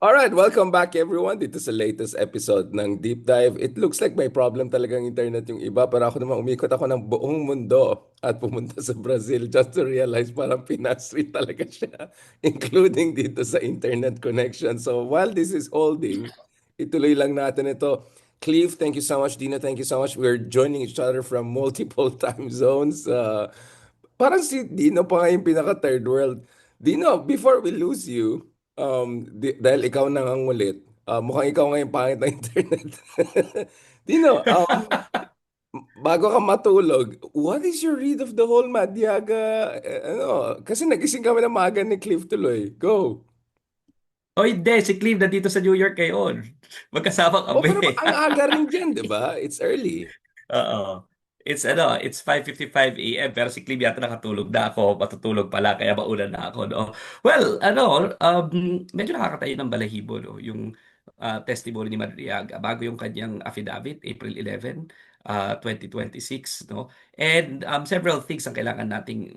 Alright, welcome back everyone dito sa latest episode ng Deep Dive. It looks like may problem talagang internet yung iba, pero ako naman umikot ako ng buong mundo at pumunta sa Brazil just to realize parang Pinas rin talaga siya, including dito sa internet connection. So while this is holding, ituloy lang natin ito. Cleve, thank you so much. Dina, thank you so much. We're joining each other from multiple time zones. Parang si Dino pa nga yung pinaka third world. Dino, before we lose you, dahil ikaw nangangulit, mukhang ikaw nga yung pangit ng internet. Dino, bago ka matulog, what is your read of the whole Madyaga? Kasi nagising kami na maaga ni Cliff tuloy. Go. O hindi, si Cleve nandito sa New York ngayon. Magkasama Oh, kami. pero ang aga rin dyan, di ba? It's early. Oo. It's 5:55 a.m. pero si Cleve yata nakatulog na ako. Matutulog pala kaya mauna na ako, no? Well, medyo nakakatayo ng balahibo, no? Yung testimony ni Madriaga bago yung kanyang affidavit, April 11, 2026, no? And several things ang kailangan nating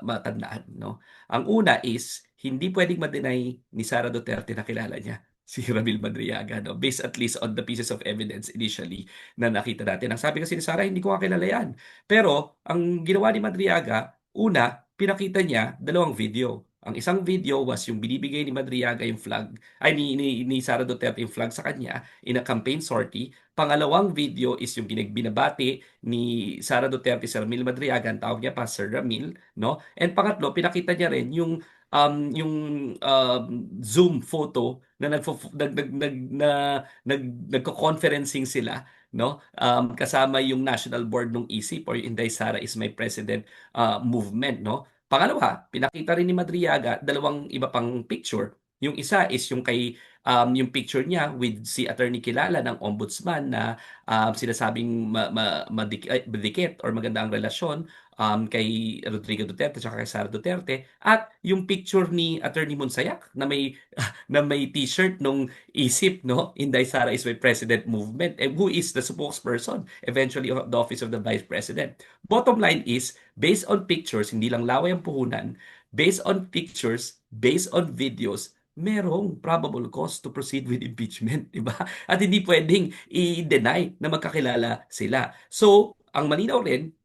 matandaan, no? Ang una is, hindi pwedeng ma-deny ni Sara Duterte na kilala niya si Ramil Madriaga, no? Based at least on the pieces of evidence initially na nakita natin. Ang sabi kasi ni Sarah, hindi ko kakilala yan. Pero, ang ginawa ni Madriaga, una, pinakita niya dalawang video. Ang isang video was yung binibigay ni Madriaga yung flag, ay ni Sara Duterte yung flag sa kanya in a campaign sortie. Pangalawang video is yung binabati ni Sara Duterte sa Ramil Madriaga, ang tawag niya pa Sir Ramil, no? And pangatlo, pinakita niya rin yung Zoom photo na nagko-conferencing sila, no? Kasama yung National Board ng ISIP or Inday Sara is my president movement, no? Pangalawa, pinakita rin ni Madriaga dalawang iba pang picture. Yung isa is yung picture niya with si attorney kilala ng ombudsman na sinasabing madikit or maganda ang relasyon kay Rodrigo Duterte at kay Sara Duterte, at yung picture ni attorney Monsayak na may t-shirt nung isip, no? Inday Sara is my president movement, and who is the spokesperson eventually of the office of the vice president. Bottom line is, based on pictures, hindi lang laway ang puhunan, based on pictures, based on videos, merong probable cause to proceed with impeachment, di ba? At hindi pwedeng i-deny na magkakilala sila. So, ang malinaw rin,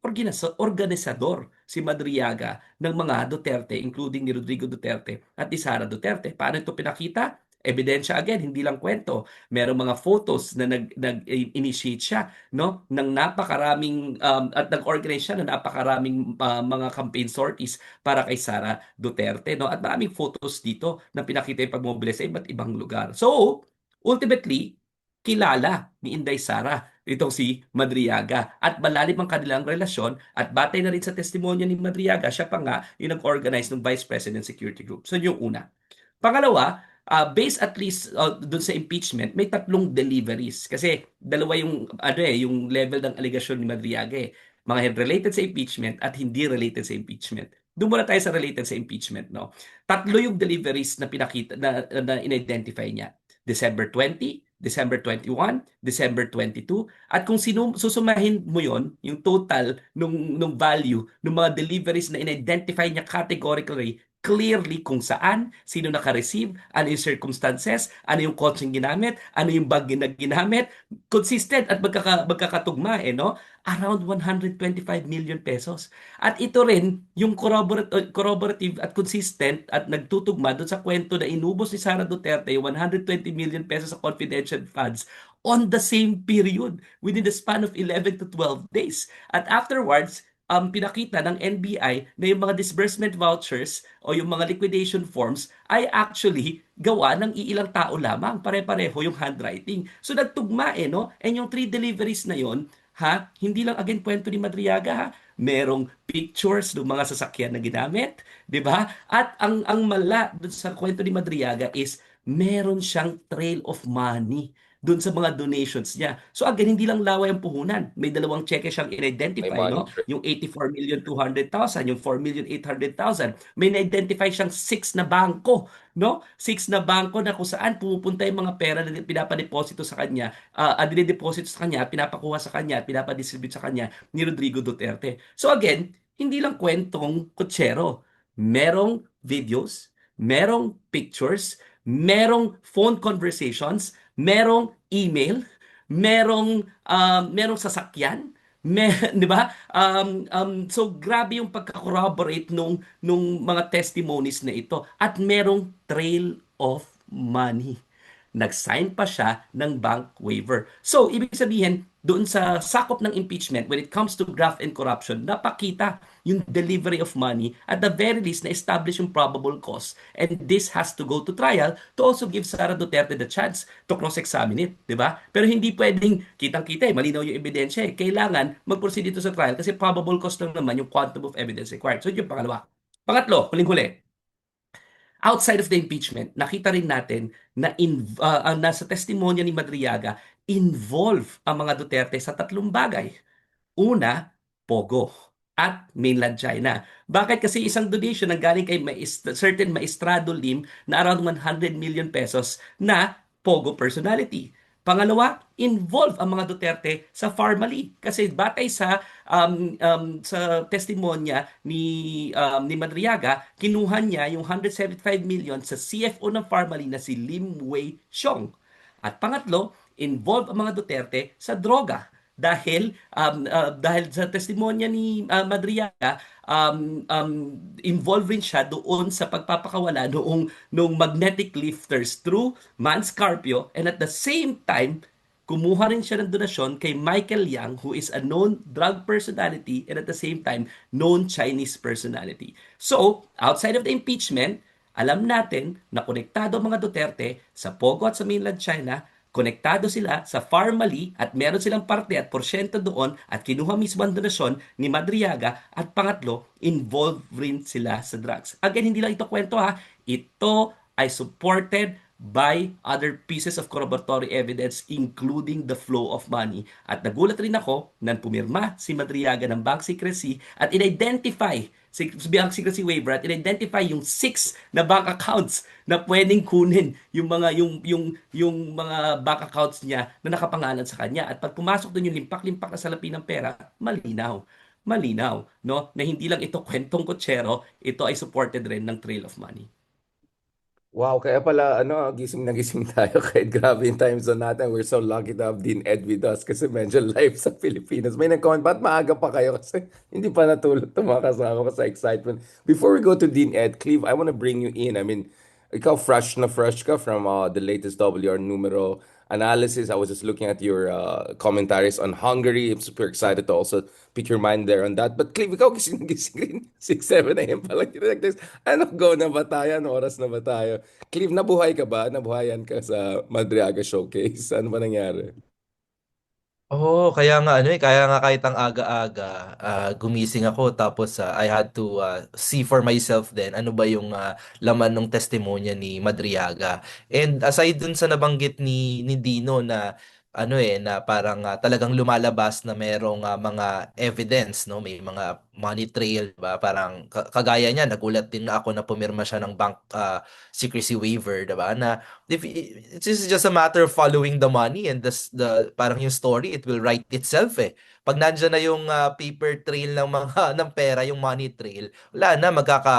organisador si Madriaga ng mga Duterte, including ni Rodrigo Duterte at ni Sara Duterte. Paano ito pinakita? Ebidensya again, hindi lang kwento. Merong mga photos na nag-initiate siya, no, ng napakaraming at nag-organize siya ng napakaraming mga campaign sorties para kay Sara Duterte, no, at maraming photos dito na pinakita yung pagmobilize sa iba't ibang lugar. So, ultimately, kilala ni Inday Sara itong si Madriaga at malalim ang kanilang relasyon, at batay na rin sa testimonya ni Madriaga, siya pa nga yung nag-organize ng Vice President Security Group. So, yung una. Pangalawa, based at least dun sa impeachment, may tatlong deliveries. Kasi dalawa yung level ng allegation ni Madriaga eh. Mga related sa impeachment at hindi related sa impeachment. Doon muna tayo sa related sa impeachment, no? Tatlo yung deliveries na pinakita na in-identify niya. December 20, December 21, December 22. At kung susumahin mo yon, yung total nung value ng mga deliveries na in-identify niya categorically, clearly kung saan, sino naka-receive, ano yung circumstances, ano yung coaching ginamit, ano yung bag na ginamit, consistent at magkakatugma, no? Around 125 million pesos. At ito rin, yung corroborative at consistent at nagtutugma doon sa kwento na inubos ni Sara Duterte yung 120 million pesos sa confidential funds on the same period, within the span of 11 to 12 days. At afterwards, pinakita ng NBI na yung mga disbursement vouchers o yung mga liquidation forms ay actually gawa ng iilang tao lamang. Pare-pareho yung handwriting. So nagtugma no? And yung three deliveries na yon, hindi lang again kwento ni Madriaga, merong pictures ng mga sasakyan na ginamit, 'di ba? At ang mala dun sa kwento ni Madriaga is meron siyang trail of money dun sa mga donations niya. So again, hindi lang laway ang puhunan. May dalawang cheque siyang May in-identify, money no? trail. Yung 84,200,000, yung 4,800,000. May na-identify siyang six na bangko, no? Six na bangko na kung saan pumupunta yung mga pera na pinapadeposito sa kanya, dinideposito sa kanya, pinapakuha sa kanya, pinapadistribute sa kanya ni Rodrigo Duterte. So again, hindi lang kwentong kutsero. Merong videos, merong pictures, merong phone conversations, merong email, merong sasakyan, 'di ba? So grabe yung pagka-corroborate nung mga testimonies na ito at merong trail of money. Nag-sign pa siya ng bank waiver. So, ibig sabihin, doon sa sakop ng impeachment, when it comes to graft and corruption, napakita yung delivery of money at the very least na-establish yung probable cause. And this has to go to trial to also give Sara Duterte the chance to cross-examine it, di ba? Pero hindi pwedeng kitang-kita malinaw yung ebidensya Kailangan mag-proceed dito sa trial kasi probable cause lang naman yung quantum of evidence required. So, yun yung pangalawa. Pangatlo, huling-huli, outside of the impeachment, nakita rin natin na nasa testimonya ni Madriaga, involve ang mga Duterte sa tatlong bagay. Una, Pogo at mainland China. Bakit? Kasi isang donation na galing kay certain maestrado lim na around 100 million pesos na Pogo personality. Pangalawa, involve ang mga Duterte sa Farmally. Kasi batay sa testimonya ni Madriaga, kinuha niya yung 175 million sa CFO ng Farmally na si Lim Wei Xiong. At pangatlo, involve ang mga Duterte sa droga dahil sa testimonya ni Madriaga, involved rin siya doon sa pagpapakawala noong magnetic lifters through Manscarpio, and at the same time kumuha rin siya ng donasyon kay Michael Yang, who is a known drug personality and at the same time known Chinese personality. So, outside of the impeachment, alam natin na konektado ang mga Duterte sa Pogo at sa mainland China, konektado sila sa Farmally at meron silang parte at porsyento doon at kinuha mismo ang donasyon ni Madriaga at pangatlo, involved rin sila sa drugs. Again, hindi lang ito kwento ito ay supported by other pieces of corroboratory evidence including the flow of money. At nagulat rin ako nang pumirma si Madriaga ng bank secrecy at in-identify si bank secrecy waiver at in-identify yung 6 na bank accounts na pwedeng kunin yung mga bank accounts niya na nakapangalan sa kanya. At pag pumasok doon yung limpak-limpak na salapi ng pera, malinaw, no? Na hindi lang ito kwentong kutsero, ito ay supported rin ng trail of money. Wow, kaya pala gising na gising tayo kahit grabe yung time zone natin. We're so lucky to have Dean Ed with us kasi medyo live sa Pilipinas. May nag-comment, ba't maaga pa kayo? Kasi hindi pa natulog itong mga kasama ko sa excitement. Before we go to Dean Ed, Cleve, I want to bring you in. I mean, ikaw fresh na fresh ka from the latest WR numero analysis. I was just looking at your commentaries on Hungary. I'm super excited to also pick your mind there on that. But Cleve, ikaw gising na gising rin. 6, 7 a.m. pa lang. Like this. Ano, go na ba tayo? Ano oras na ba tayo? Clive, nabuhay ka ba? Nabuhayan ka sa Madriaga Showcase? Ano ba nangyari? Oo, kaya nga kaya nga kahit ang aga-aga, gumising ako tapos I had to see for myself din ano ba yung laman ng testimonya ni Madriaga. And aside dun sa nabanggit ni Dino na na parang talagang lumalabas na merong mga evidence, no, may mga money trail, ba, parang kagaya niya, nagulat din ako na pumirma siya ng bank secrecy waiver, diba, na if it's just a matter of following the money and the parang yung story, it will write itself pag nandiyan na yung paper trail ng mga ng pera, yung money trail, wala na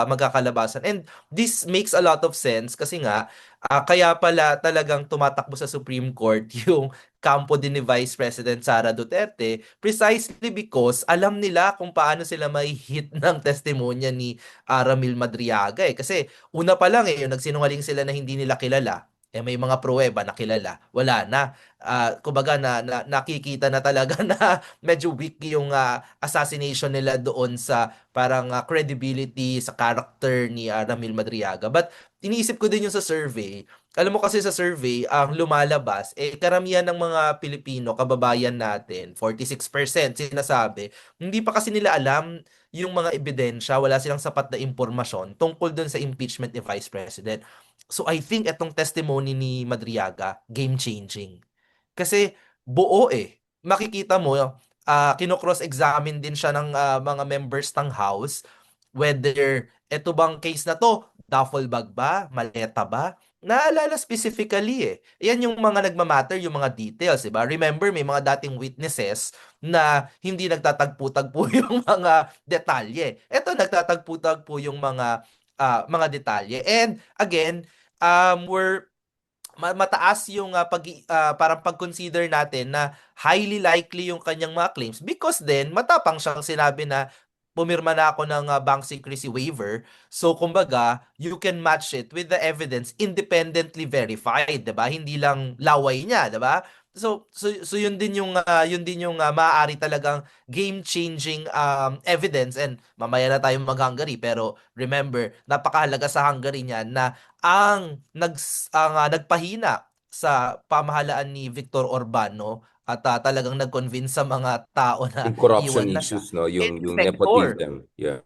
magkakalabasan. And this makes a lot of sense kasi nga kaya pala talagang tumatakbo sa Supreme Court yung kampo din ni Vice President Sara Duterte precisely because alam nila kung paano sila may hit ng testimonya ni Ramil Madriaga kasi una pa lang yung nagsinungaling sila na hindi nila kilala. May mga pruweba na kilala. Wala na. Kumbaga nakikita na talaga na medyo weak yung assassination nila doon sa parang credibility sa character ni Ramil Madriaga. But iniisip ko din yung sa survey. Alam mo kasi sa survey, ang lumalabas, karamihan ng mga Pilipino, kababayan natin, 46% sinasabi, hindi pa kasi nila alam yung mga ebidensya, wala silang sapat na impormasyon tungkol dun sa impeachment ni Vice President. So I think itong testimony ni Madriaga, game-changing. Kasi buo Makikita mo, kino-cross-examine din siya ng mga members ng House whether eto bang case na to, duffel bag ba, maleta ba? Naalala specifically Yan yung mga nagmamatter, yung mga details, diba? Remember, may mga dating witnesses na hindi nagtatagpo-tagpo yung mga detalye. Eto, nagtatagpo-tagpo yung mga detalye. And again, we're mataas yung parang pag-consider natin na highly likely yung kanyang mga claims because then matapang siyang sinabi na pumirma na ako ng bank secrecy waiver. So kumbaga, you can match it with the evidence independently verified, 'di ba? Hindi lang laway niya, 'di ba? So yun din yung maaari talagang game-changing evidence, and mamaya na tayo mag-Hungary, pero remember, napakahalaga sa Hungary niyan na nagpahina sa pamahalaan ni Viktor Orban, no? At talagang nag-convince sa mga tao na Yung corruption iwan na siya. issues, no? Eh, Yung defector. nepotism. Yeah.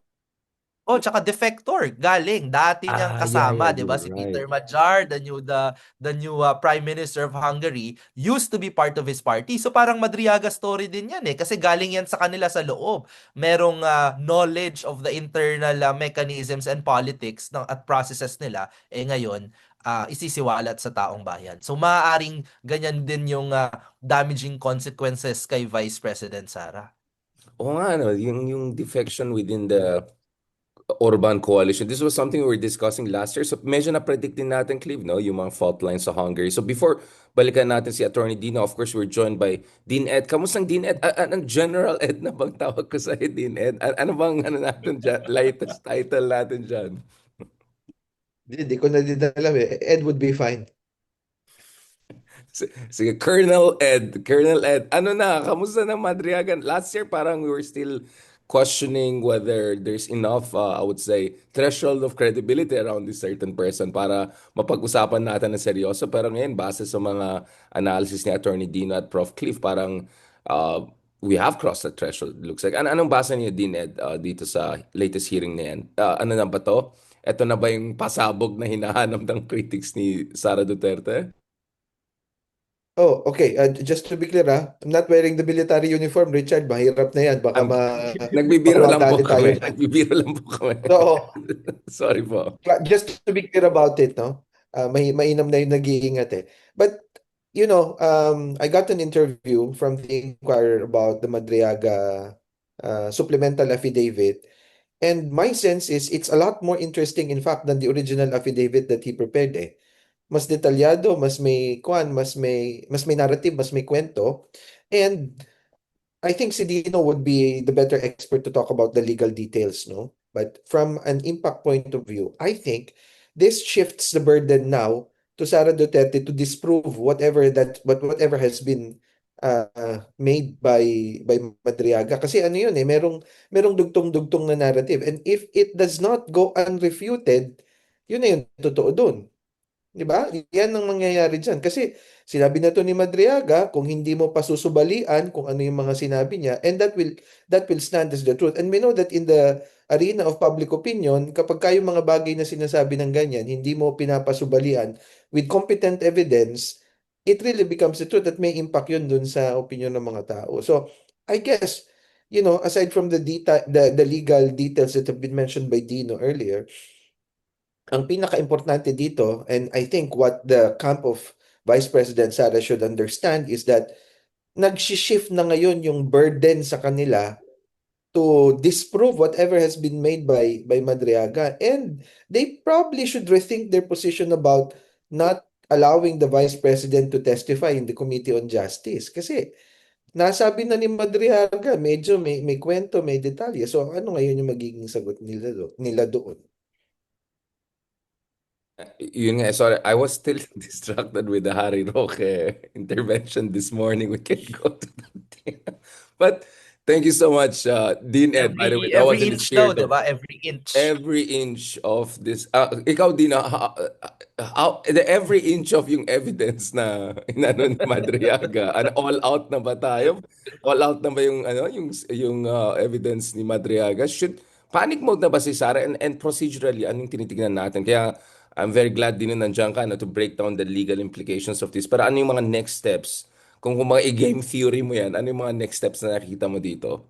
Oh, tsaka defector, galing dati niyang Yeah, yeah, kasama, 'di ba? you're Si right. Peter Magyar, the new Prime Minister of Hungary, used to be part of his party. So parang Madriaga story din 'yan, kasi galing yan sa kanila sa loob. Merong knowledge of the internal mechanisms and politics at processes nila, ngayon isisiwalat sa taong bayan. So maaaring ganyan din yung damaging consequences kay Vice President Sara. Oo nga, no? Yung defection within the Orban coalition. This was something we were discussing last year. So medyo na-predict din natin, Clive, no? Yung mga fault lines sa Hungary. So before balikan natin si Attorney Dino, of course, we're joined by Dean Ed. Kamustang Dean Ed? Anong General Ed na bang tawag ko sa'yo, Dean Ed? Ano bang ano natin dyan? Latest title natin dyan? Hindi ko na din alam eh. Ed would be fine. Sige, Colonel Ed. Colonel Ed, ano na, kamusta na Madriagan? Last year parang we were still questioning whether there's enough, I would say, threshold of credibility around this certain person para mapag-usapan natin na seryoso. Pero ngayon, base sa mga analysis ni Attorney Dino at Prof. Cliff, parang we have crossed that threshold, looks like. Anong basa niyo, Dean Ed, dito sa latest hearing na yan? Ano na ba to? Ito na ba yung pasabog na hinahanap ng critics ni Sara Duterte? Oh, okay. Just to be clear, I'm not wearing the military uniform, Richard. Mahirap na yan. Baka Um, baka Nagbibiro lang po madali tayo kami. dyan. Nagbibiro lang po kami. So, Sorry po. just to be clear about it, no? Mainam na yung nag-iingat eh. But, I got an interview from the Inquirer about the Madriaga supplemental affidavit. And my sense is it's a lot more interesting, in fact, than the original affidavit that he prepared eh. Mas detalyado, mas may narrative, mas may kwento. And I think si Dino would be the better expert to talk about the legal details, no? But from an impact point of view, I think this shifts the burden now to Sara Duterte to disprove whatever has been made by Madriaga. Kasi ano yun merong dugtong-dugtong na narrative. And if it does not go unrefuted, yun na yung totoo dun. Di ba? Yan ang mangyayari dyan. Kasi sinabi na to ni Madriaga, kung hindi mo pasusubalian kung ano yung mga sinabi niya, and that will stand as the truth. And we know that in the arena of public opinion, kapag kayong mga bagay na sinasabi ng ganyan, hindi mo pinapasubalian with competent evidence, it really becomes the truth at may impact yun dun sa opinion ng mga tao. So, I guess, aside from the legal details that have been mentioned by Dino earlier, ang pinaka-importante dito, and I think what the camp of Vice President Sara should understand is that nag-shift na ngayon yung burden sa kanila to disprove whatever has been made by Madriaga. And they probably should rethink their position about not allowing the Vice President to testify in the Committee on Justice. Kasi nasabi na ni Madriaga, medyo may kwento, may detalye. So ano ngayon yung magiging sagot nila doon? Yun nga, sorry, I was still distracted with the Harry Roque intervention this morning. We can go to that thing. But thank you so much, Dean Ed. By the way, Every that was every in the inch daw, spirit 'di of ba? Every inch. every inch of this. Ikaw, Dean, every inch of yung evidence na inano ni Madriaga, all out na ba tayo? All out na ba yung evidence ni Madriaga? Panic mode na ba si Sara? And procedurally, anong tinitingnan natin? Kaya I'm very glad din na nandiyan ka to break down the legal implications of this. Pero ano yung mga next steps? Kung mga i-game theory mo yan, ano yung mga next steps na nakikita mo dito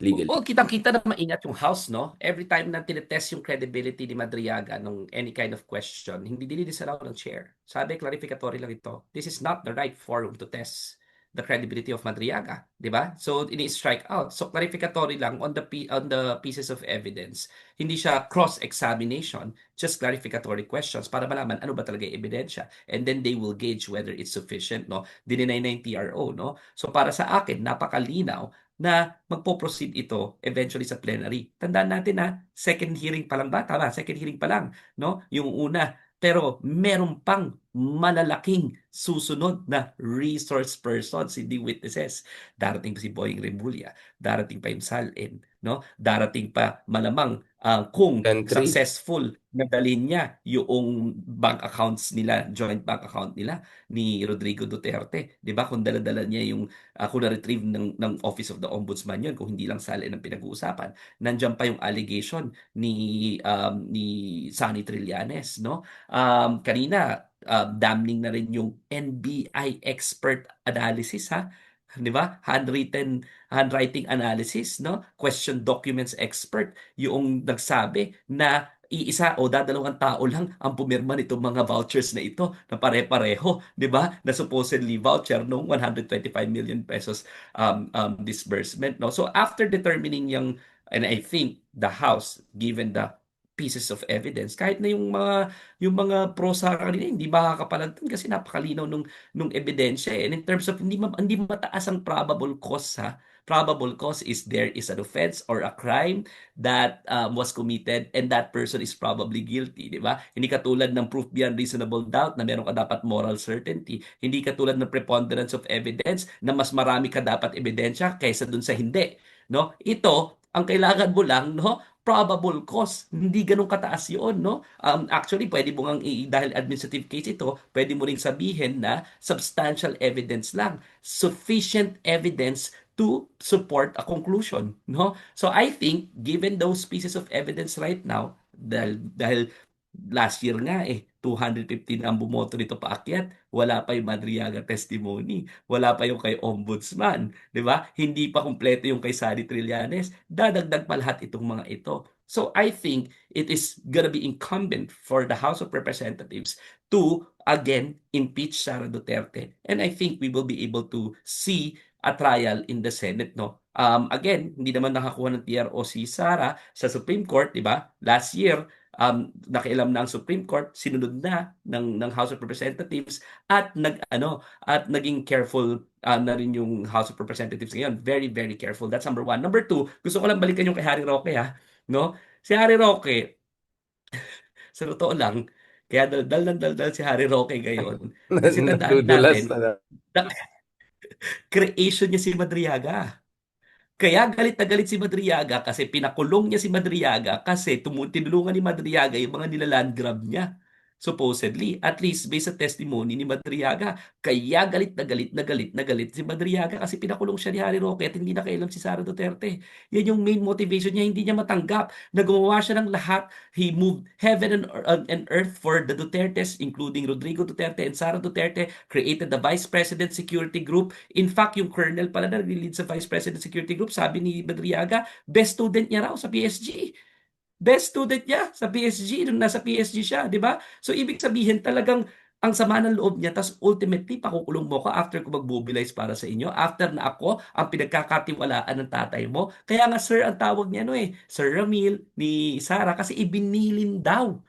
legally? Well, kitang-kita na maingat yung House, no? Every time na tinetest yung credibility ni Madriaga nung any kind of question, hindi dinidisalaw ng chair. Sabi, clarificatory lang ito. This is not the right forum to test the credibility of Madriaga, 'di ba? So ini-strike out. So clarificatory lang on on the pieces of evidence. Hindi siya cross-examination, just clarificatory questions para malaman ano ba talaga yung ebidensya. And then they will gauge whether it's sufficient, no? Dininay na yung TRO, no? So para sa akin, napakalinaw na magpo-proceed ito eventually sa plenary. Tandaan natin na second hearing pa lang ba? Tama, second hearing pa lang, no? Yung una. Pero meron pang malalaking susunod na resource persons, hindi witnesses. Darating pa si Boying Remulla, darating pa yung Salin, no? Darating pa malamang kung Entry. successful na dalhin niya yung bank accounts nila, joint bank account nila ni Rodrigo Duterte, 'di ba? Kung dala-dala niya yung kung na-retrieve ng Office of the Ombudsman yun, kung hindi lang Salin ang pinag-uusapan. Nandiyan pa yung allegation ni Sunny Trillanes, no? Kanina damning na rin yung NBI expert analysis, ha, 'di ba? Handwriting analysis, no? Question documents expert yung nagsabi na iisa o dadalawang tao lang ang pumirma nitong mga vouchers na ito na pare-pareho, 'di ba? Na supposedly voucher nung 125 million pesos disbursement, no? So after determining yung, and I think the House, given the pieces of evidence, kahit na yung mga pro sa kanila hindi makakapalantan kasi napakalinaw nung ebidensya, eh. And in terms of hindi mataas ang probable cause, ha. Probable cause is there is an offense or a crime that was committed and that person is probably guilty, di ba? Hindi katulad ng proof beyond reasonable doubt na meron ka dapat moral certainty. Hindi katulad ng preponderance of evidence na mas marami ka dapat ebidensya kaysa dun sa hindi, no? Ito, ang kailangan mo lang, no, probable cause. Hindi ganun kataas yun, no? Actually, pwede mo dahil administrative case ito, pwede mo ring sabihin na substantial evidence lang. Sufficient evidence to support a conclusion, no? So I think, given those pieces of evidence right now, dahil last year nga 215 ang bumoto nito paakyat, wala pa yung Madriaga testimony, wala pa yung kay Ombudsman, 'di ba? Hindi pa kumpleto yung kay Sani Trillanes, dadagdag pa lahat itong mga ito. So I think it is gonna be incumbent for the House of Representatives to again impeach Sara Duterte. And I think we will be able to see a trial in the Senate, no? Again, hindi naman nakakuha ng TRO si Sara sa Supreme Court, 'di ba? Last year, nakialam na ang Supreme Court, sinunod na ng House of Representatives at naging careful na rin yung House of Representatives ngayon. Very, very careful. That's number one. Number two, gusto ko lang balikan yung kay Harry Roque, ha, no? Si Harry Roque, sa totoo lang, kaya daldal ng daldal si Harry Roque ngayon. Kasi tandaan Nagdudulas natin, na. na creation niya si Madriaga. Kaya galit na galit si Madriaga kasi pinakulong niya si Madriaga kasi tinulungan ni Madriaga yung mga nilaland grab niya. Supposedly, at least based sa testimony ni Madriaga. Kaya galit na galit na galit na galit si Madriaga kasi pinakulong siya ni Harry Roque at hindi nakailam si Sara Duterte. Yan yung main motivation niya, hindi niya matanggap na gumawa siya ng lahat. He moved heaven and earth for the Dutertes, including Rodrigo Duterte and Sara Duterte, created the Vice President Security Group. In fact, yung colonel pala na nag-lead sa Vice President Security Group, sabi ni Madriaga, best student niya raw sa PSG. Best student niya sa PSG nung nasa PSG siya, di ba? So ibig sabihin talagang ang sama ng loob niya, tas ultimately pakukulong mo ko after ko mag-mobilize para sa inyo, after na ako ang pinagkakatiwalaan ng tatay mo. Kaya nga sir ang tawag niya Sir Ramil ni Sara kasi ibinilin daw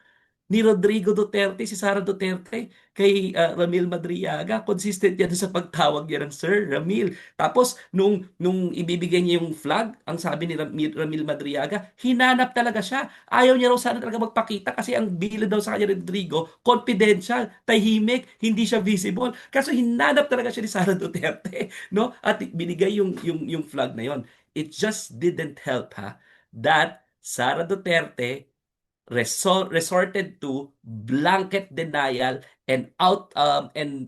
ni Rodrigo Duterte, si Sara Duterte, kay Ramil Madriaga. Consistent yan sa pagtawag niya ng Sir Ramil. Tapos, nung ibibigay niya yung flag, ang sabi ni Ramil Madriaga, hinanap talaga siya. Ayaw niya raw sana talaga magpakita kasi ang bilin daw sa kanya ni Rodrigo, confidential, tahimik, hindi siya visible. Kaso hinanap talaga siya ni Sara Duterte, no? At binigay yung flag na yon. It just didn't help, ha, that Sara Duterte resorted to blanket denial and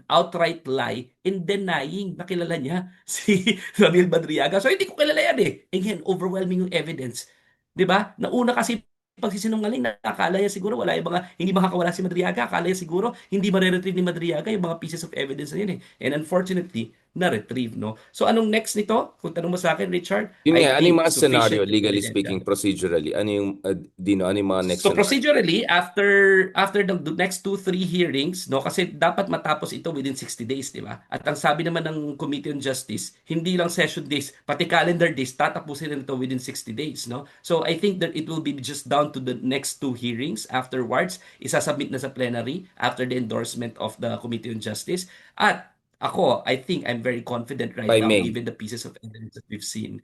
outright lie in denying na kilala niya si Ramil Madriaga. So hindi ko kilala yan Again, overwhelming yung evidence. 'Di ba? Nauna kasi pagsisinungaling, nakakala niya siguro wala yung mga hindi makakawala si Madriaga. Akala niya siguro hindi mare-retrieve ni Madriaga yung mga pieces of evidence na yun And unfortunately, na-retrieve, no? So anong next nito? Kung tanong mo sa akin, Richard, Yun I nga, ano yung think mga scenario, sufficient legally ebidensya. speaking, procedurally? Ano yung, Dino, ano yung mga next So scenario? procedurally, after the next 2-3 hearings, no, kasi dapat matapos ito within 60 days, di ba? At ang sabi naman ng Committee on Justice, hindi lang session days, pati calendar days, tatapusin na ito within 60 days, no? So I think that it will be just down to the next 2 hearings. Afterwards, isasubmit na sa plenary after the endorsement of the Committee on Justice. At ako, I think I'm very confident right By now, May. given the pieces of evidence that we've seen,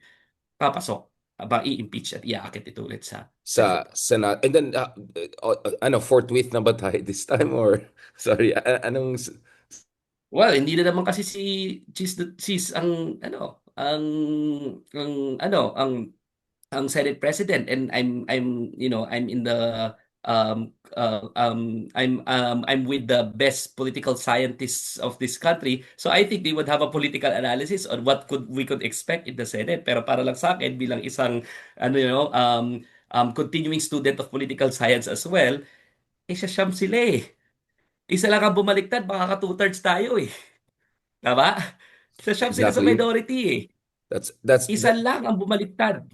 papasok, i-impeach at iaakit ito ulit sa Sa Senate. Senate. And then, ano, forthwith na ba tayo this time? Or, sorry, anong, Well, hindi na naman kasi si Cheese ang ano, ang ano, ang Senate President, and I'm in the I'm with the best political scientists of this country. So I think they would have a political analysis on what we could expect in the Senate. Pero para lang sa akin bilang isang continuing student of political science as well, siyam sila eh. Isa lang ang bumaliktad, baka ka two-thirds tayo eh. Tama? Siyam sila sa exactly? minority eh. Isa That, lang ang bumaliktad.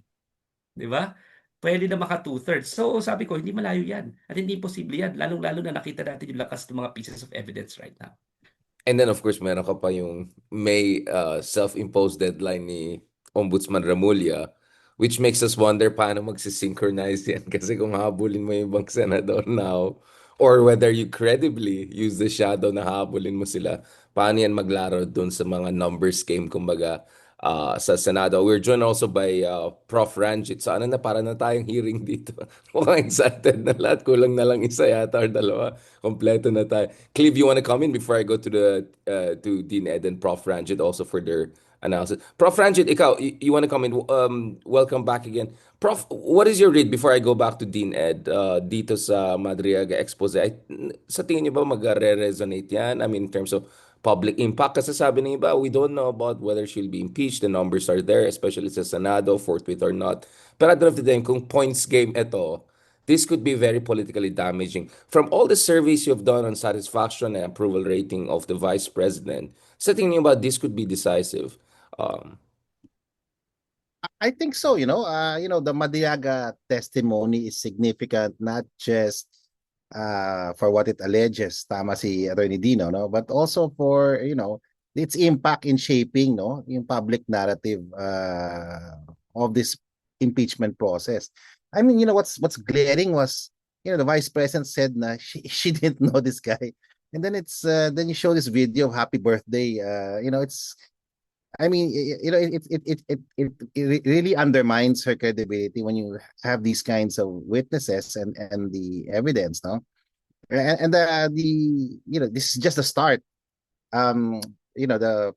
Di ba? Pwede na maka two-thirds. So sabi ko, hindi malayo yan. At hindi imposible yan. Lalong-lalo na nakita natin yung lakas ng mga pieces of evidence right now. and then of course, meron ka pa yung May self-imposed deadline ni Ombudsman Remulla, which makes us wonder paano magsisynchronize yan. Kasi kung habulin mo yung ibang senador now, or whether you credibly use the shadow na habulin mo sila, paano yan maglaro dun sa mga numbers game, kumbaga, sa Senado. We're joined also by Prof. Ranjit. So ano na, para na tayong hearing dito. Mukhang excited na lahat. Kulang na lang isa yata or dalawa. Kompleto na tayo. Cleve, you want to come in before I go to to Dean Ed and Prof. Ranjit also for their analysis? Prof. Ranjit, ikaw, you want to come in? Welcome back again. Prof, what is your read before I go back to Dean Ed dito sa Madriaga expose? Sa tingin niyo ba mag-re-resonate yan? I mean, in terms of public impact, kasi sabi ng iba, we don't know about whether she'll be impeached. The numbers are there, especially sa Senado, forthwith or not. Pero at the end of the day, kung points game ito, this could be very politically damaging. From all the surveys you've done on satisfaction and approval rating of the vice president, sa tingin niyo ba this could be decisive? Um, I think so, the Madiaga testimony is significant not just for what it alleges, tama si Attorney Dino, no, but also for, its impact in shaping, no, yung public narrative of this impeachment process. I mean, what's glaring was, the vice president said na she didn't know this guy. And then then you show this video of happy birthday. It's I mean, it really undermines her credibility when you have these kinds of witnesses and the evidence, no? And this is just the start. Um, the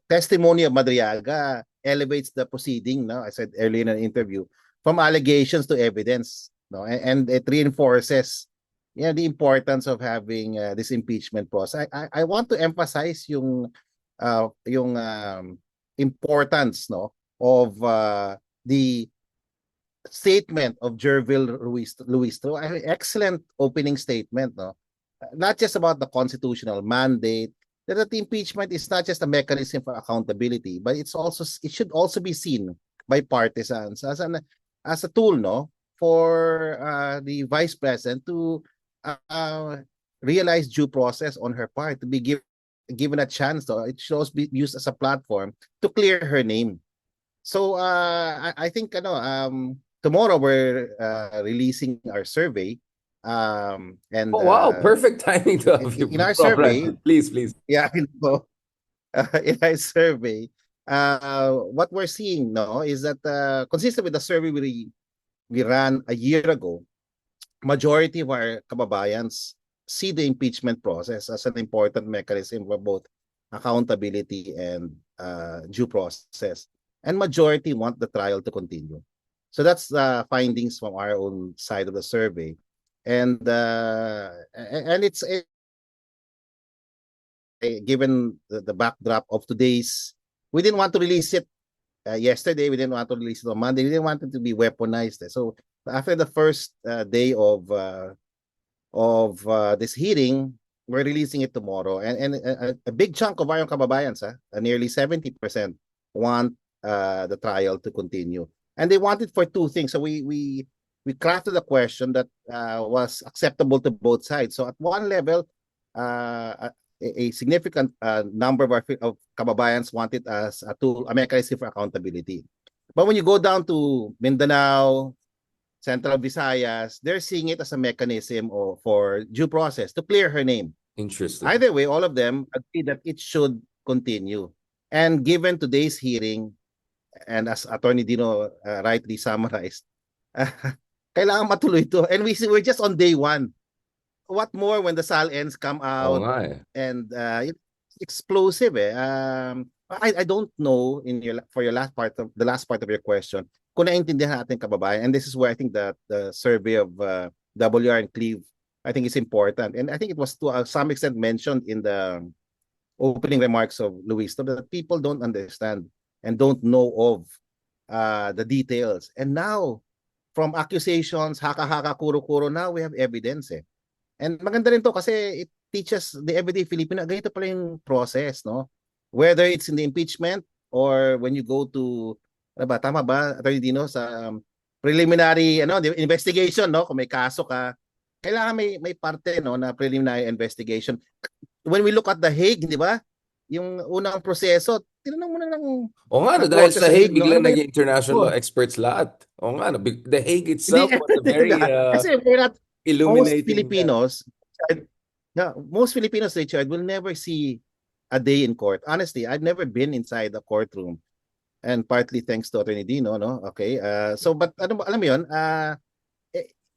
testimony of Madriaga elevates the proceeding, no? I said earlier in an interview, from allegations to evidence, no? And it reinforces the importance of having this impeachment process. I want to emphasize yung importance, no, of the statement of Jervil Luistro. Excellent opening statement, no, not just about the constitutional mandate, that the impeachment is not just a mechanism for accountability, but it should also be seen by partisans as a tool, no, for the vice president to realize due process on her part, to be given a chance, though. It should also be used as a platform to clear her name. So I think tomorrow we're releasing our survey. And oh, wow, perfect timing to have you. In our survey, please. Yeah, in our survey, what we're seeing, no, is that consistent with the survey we ran a year ago, majority of our kababayans see the impeachment process as an important mechanism for both accountability and due process. And majority want the trial to continue. So that's the findings from our own side of the survey. And it's given the backdrop of today's, we didn't want to release it yesterday. We didn't want to release it on Monday. We didn't want it to be weaponized. So after the first day of this hearing, we're releasing it tomorrow, and a big chunk of our kababayans, nearly 70% want the trial to continue, and they want it for two things. So we crafted a question that was acceptable to both sides. So at one level, a significant number of kababayans want it as a tool, a mechanism for accountability. But when you go down to Mindanao, Central Visayas, they're seeing it as a mechanism for due process to clear her name. Interesting. Either way, all of them agree that it should continue. And given today's hearing, and as Attorney Dino rightly summarized, kailangan matuloy ito. And we're just on day one. What more when the SAL-ends come Oo out nga eh. and it's explosive eh. I don't know for the last part of your question kung naintindihan natin kababayan, and this is where I think that the survey of WR and Cleve, I think is important, and I think it was to some extent mentioned in the opening remarks of Luis, that people don't understand and don't know of the details. And now, from accusations, haka-haka, kuro-kuro, now we have evidence eh. And maganda rin to kasi it teaches the everyday Filipino, ganito pala yung process, no? Whether it's in the impeachment or when you go to, tama ba, Attorney Dino, sa preliminary the investigation, no? Kung may kaso ka, kailangan may parte, no, na preliminary investigation. When we look at The Hague, di ba? Yung unang proseso, tinanong mo na lang. Oo nga, no, ng dahil korte sa sa Hague, Hague, no? biglang Ano ba naging international Oh. law experts lahat. Oo nga, no, The Hague itself was a very Kasi we're not, most illuminating. Filipinos, most Filipinos, Richard, will never see a day in court. Honestly, I've never been inside a courtroom, and partly thanks to Attorney Dino, no? Okay. So, but alam mo yun,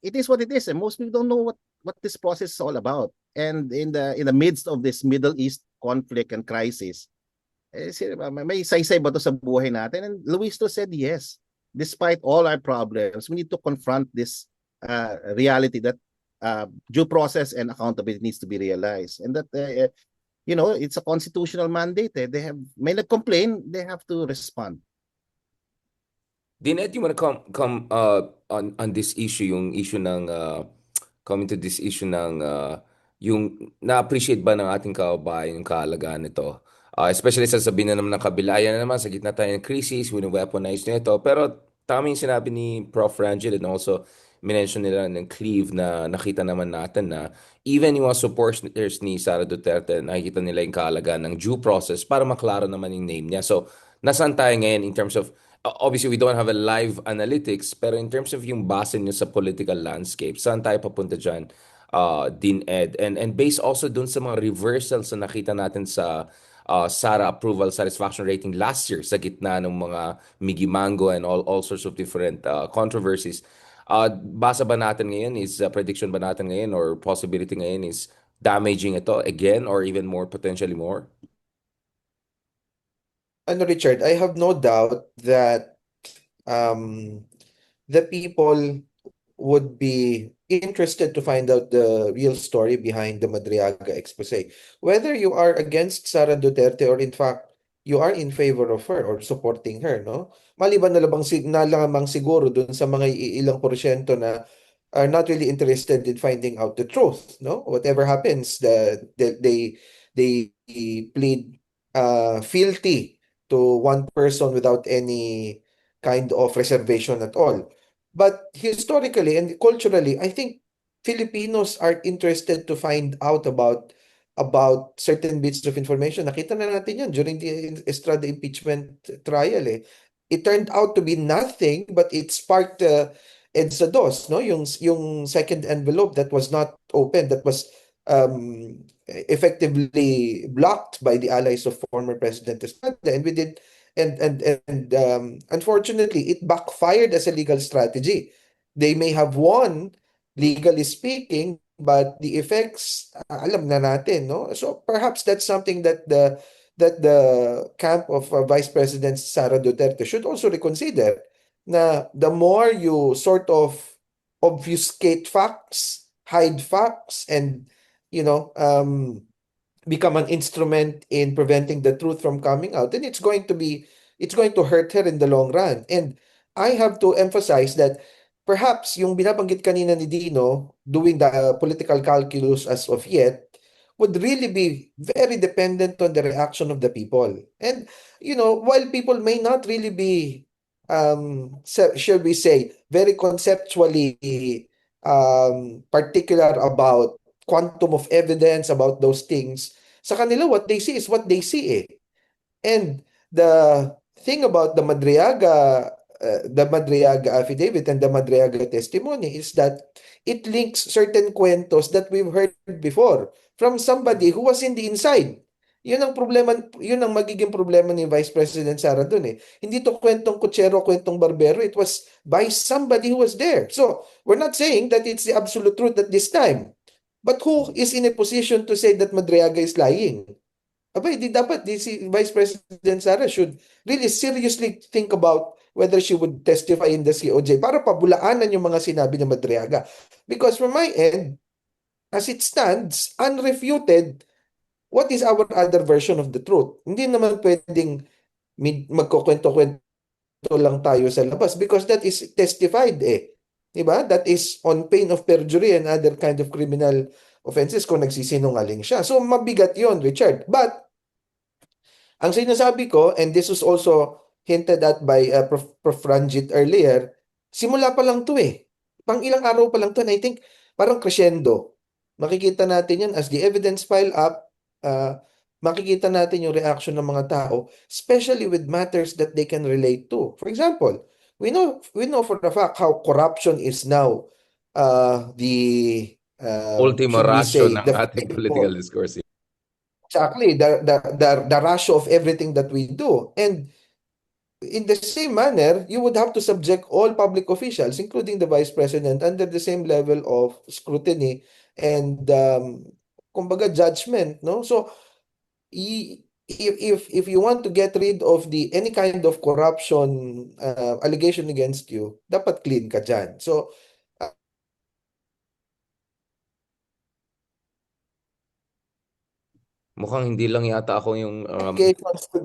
it is what it is. And most people don't know what this process is all about. And in the midst of this Middle East conflict and crisis, may saysay ba to sa buhay natin? And Luisto said yes. Despite all our problems, we need to confront this reality that due process and accountability needs to be realized, and that it's a constitutional mandate. May nag-complain, they have to respond. Dinette, you want to come on this issue, yung issue ng coming to this issue ng yung na-appreciate ba ng ating kababayan yung kahalagahan nito? Especially sasabihin na naman ng kabila, yan na naman sa gitna tayo ng crisis, wini-weaponize na ito. Pero tama yung sinabi ni Prof. Rangel, and also minention nila ng Cleve na nakita naman natin na even yung mga supporters ni Sara Duterte, nakikita nila yung kahalagahan ng due process para maklaro naman yung name niya. So, nasaan tayo ngayon in terms of, obviously we don't have a live analytics, pero in terms of yung base nyo sa political landscape, saan tayo papunta dyan, Dean Ed? And based also dun sa mga reversals na nakita natin sa Sara approval satisfaction rating last year sa gitna ng mga Miggy Mango and all sorts of different controversies. Basa ba natin ngayon is prediction ba natin ngayon or possibility ngayon is damaging ito again or even more, potentially more? Richard, I have no doubt that the people would be interested to find out the real story behind the Madriaga expose. Whether you are against Sara Duterte or in fact you are in favor of her or supporting her, no? Maliban na lamang siguro dun sa mga ilang porsyento na are not really interested in finding out the truth, no? Whatever happens, they plead fealty to one person without any kind of reservation at all. But historically and culturally, I think Filipinos are interested to find out about certain bits of information. Nakita na natin yan during the Estrada impeachment trial eh. It turned out to be nothing, but it sparked EDSA dos, no? Yung second envelope that was not opened, that was effectively blocked by the allies of former President Estrada, and we did unfortunately it backfired as a legal strategy. They may have won legally speaking, but the effects alam na natin, no? So perhaps that's something that the camp of Vice President Sara Duterte should also reconsider, na the more you sort of obfuscate facts, hide facts, and become an instrument in preventing the truth from coming out, then it's going to hurt her in the long run. And I have to emphasize that perhaps yung binabanggit kanina ni Dino, doing the political calculus as of yet, would really be very dependent on the reaction of the people. And, while people may not really be, shall we say, very conceptually particular about quantum of evidence about those things, sa kanila, what they see is what they see eh. And the thing about the Madriaga affidavit and the Madriaga testimony is that it links certain kwentos that we've heard before from somebody who was in the inside. Yun ang magiging problema ni Vice President Sara dun eh. Hindi to kwentong kutsero, kwentong barbero. It was by somebody who was there. So, we're not saying that it's the absolute truth at this time. But who is in a position to say that Madriaga is lying? Abay, dapat si Vice President Sara should really seriously think about whether she would testify in the COJ para pabulaanan yung mga sinabi ni Madriaga. Because from my end, as it stands, unrefuted, what is our other version of the truth? Hindi naman pwedeng magkukwento-kwento lang tayo sa labas because that is testified eh. Diba? That is on pain of perjury and other kind of criminal offenses kung nagsisinungaling siya. So mabigat yon, Richard. But ang sinasabi ko, and this was also hinted at by Prof. Ranjit earlier, simula pa lang to eh. Pang ilang araw pa lang to, and I think parang crescendo. Makikita natin yan as the evidence pile up, makikita natin yung reaction ng mga tao, especially with matters that they can relate to. For example, we know for the fact how corruption is now the Ultima should we ratio say ng the ating political discourse. exactly the ratio of everything that we do. And in the same manner, you would have to subject all public officials, including the Vice President, under the same level of scrutiny and kumbaga judgment, no? So if you want to get rid of any kind of corruption allegation against you, dapat clean ka dyan. So Mukhang hindi lang yata ako yung applications to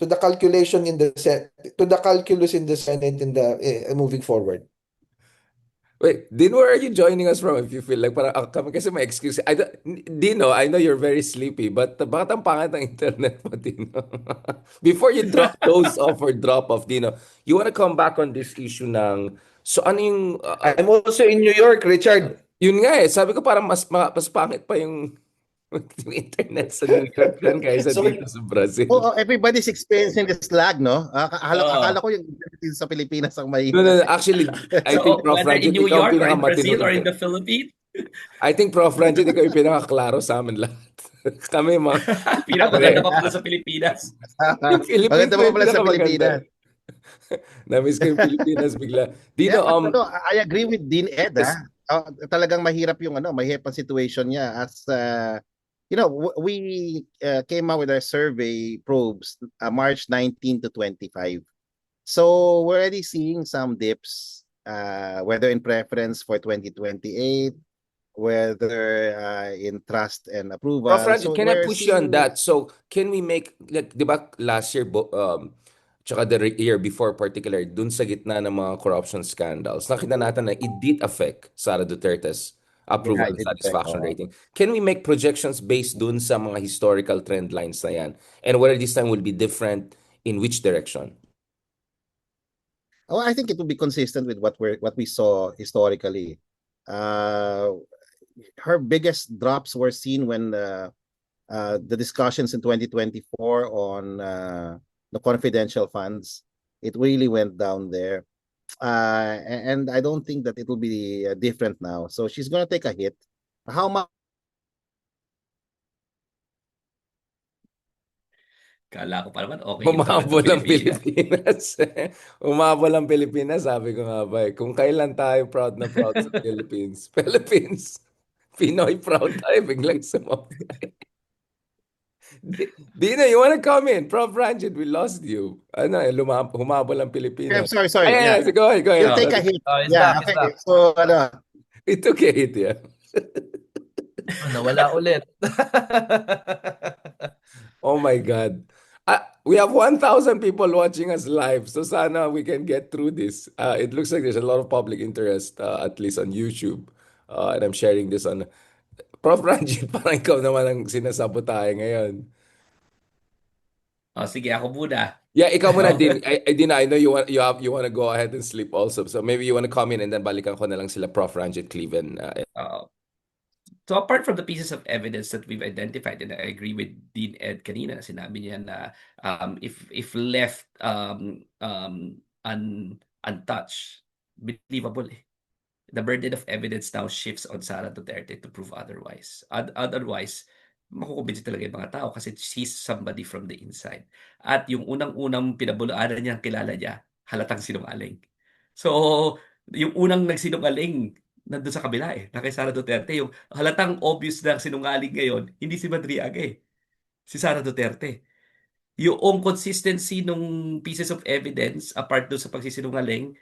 the calculation in the to the calculus in the Senate in the moving forward. Wait, Dino, where are you joining us from if you feel like parang kami kasi may excuse. Dino, I know you're very sleepy, but bakit ang pangit ng internet mo, Dino? Before you doze off or drop off, Dino, you wanna come back on this issue ng, so ano yung, I'm also in New York, Richard. yun nga eh, sabi ko parang mas pangit pa yung internet sa New York yan kaysa So, dito sa Brazil. Oh, everybody's experiencing this lag, no? Akala Oo. ko yung internet sa Pilipinas ang may... No, actually, I think Prof. whether in Ranjit, New ikaw ang York or in pinakamatino Brazil or in dito. the Philippines, I think Prof. Ranjit, ikaw yung pinakaklaro sa amin lahat. Kami mga... pinakamaganda pa pala sa Pilipinas. Yung Philippines Maganda pa yung pala sa pinakamaganda. Pilipinas. Na-miss ko yung Pilipinas bigla. Dino, I agree with Dean Ed, talagang mahirap ang situation niya as we came out with our survey probes March 19 to 25. So we're already seeing some dips, whether in preference for 2028, whether in trust and approval. Prof. Ranjit, So can I we're push you on seeing- that? So, can we make, like, di ba last year, tsaka the year before particular, dun sa gitna ng mga corruption scandals, nakita natin na it did affect Sara Duterte's approval Yeah, and it did satisfaction affect, rating. Can we make projections based dun sa mga historical trend lines na yan? And whether this time will be different in which direction? Oh, I think it will be consistent with what we saw historically. Her biggest drops were seen when the discussions in 2024 on the confidential funds, it really went down there. And I don't think that it will be different now. So she's going to take a hit. How much? Kala ko pa naman okay yung Umabol ang Pilipinas. Pilipinas. Umabol ang Pilipinas, sabi ko nga ba eh. Kung kailan tayo proud na proud sa Philippines. Philippines. Pinoy proud tayo, biglang sumabay. Dino, you wanna come in? Prof. Ranjit, we lost you. Ano, humabol ang I'm Pilipinas. sorry. Ayan, Yeah. go ahead. You'll take a hit. It's Yeah. back, it's Okay. back. So, It took a hit, yeah. Nawala ulit. Oh my God. We have 1,000 people watching us live, so sana we can get through this. It looks like there's a lot of public interest, at least on YouTube. And I'm sharing this on Prof. Ranjit, parang ikaw naman ang sinasabotahe ngayon. Sige, ako muna. Yeah, ikaw muna No? din. Din, I know you want to go ahead and sleep also. So maybe you want to comment and then balikan ko na lang sila Prof. Ranjit Cleven. Uh, So apart from the pieces of evidence that we've identified, and I agree with Dean Ed kanina, sinabi niya na if left untouched, believable eh. The burden of evidence now shifts on Sara Duterte to prove otherwise. Otherwise, makukumbinsi talaga yung mga tao kasi she's somebody from the inside. At yung unang-unang pinabulaanan niya, kilala niya, halatang sinungaling. So, yung unang nagsinungaling, nandun sa kabila na kay Sara Duterte, yung halatang obvious na sinungaling ngayon, hindi si Madriaga si Sara Duterte. Yung consistency nung pieces of evidence apart doon sa pagsisinungaling,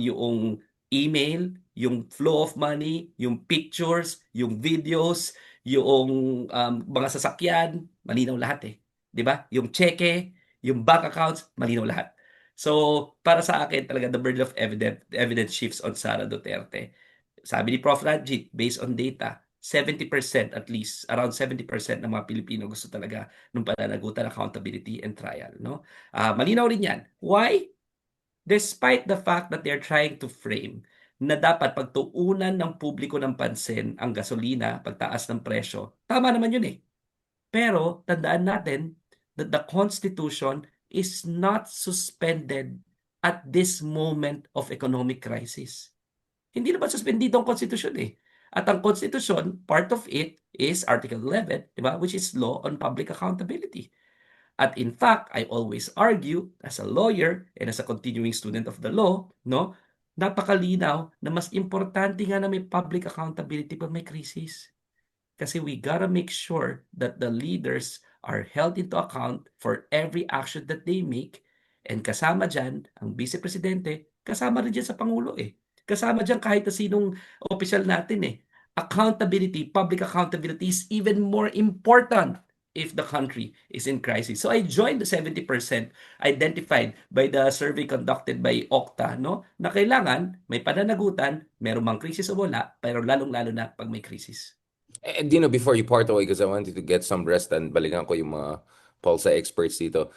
yung email, yung flow of money, yung pictures, yung videos, yung mga sasakyan, malinaw lahat 'Di ba? Yung cheque, yung bank accounts, malinaw lahat. So, para sa akin talaga the burden of evidence shifts on Sara Duterte. Sabi ni Prof. Ranjit, based on data, 70% at least, around 70% ng mga Pilipino gusto talaga ng pananagutan, accountability, and trial. No? Malinaw rin yan. Why? Despite the fact that they're trying to frame na dapat pagtuunan ng publiko ng pansin ang gasolina, pagtaas ng presyo, tama naman yun Pero tandaan natin that the Constitution is not suspended at this moment of economic crisis. Hindi naman suspendido ang konstitusyon At ang konstitusyon, part of it is Article 11, di ba? Which is law on public accountability. At in fact, I always argue as a lawyer and as a continuing student of the law, no, napakalinaw na mas importante nga na may public accountability pag may krisis. Kasi we gotta make sure that the leaders are held into account for every action that they make. And kasama dyan, ang Vice Presidente, kasama rin dyan sa Pangulo Kasama dyan kahit na sinong opisyal natin Accountability, public accountability is even more important if the country is in crisis. So I joined the 70% identified by the survey conducted by Okta, no? Na kailangan may pananagutan, meron mang krisis o wala, pero lalong-lalo na pag may krisis. And before you part away, because I wanted to get some rest and balikan ko yung mga Pulsa experts dito.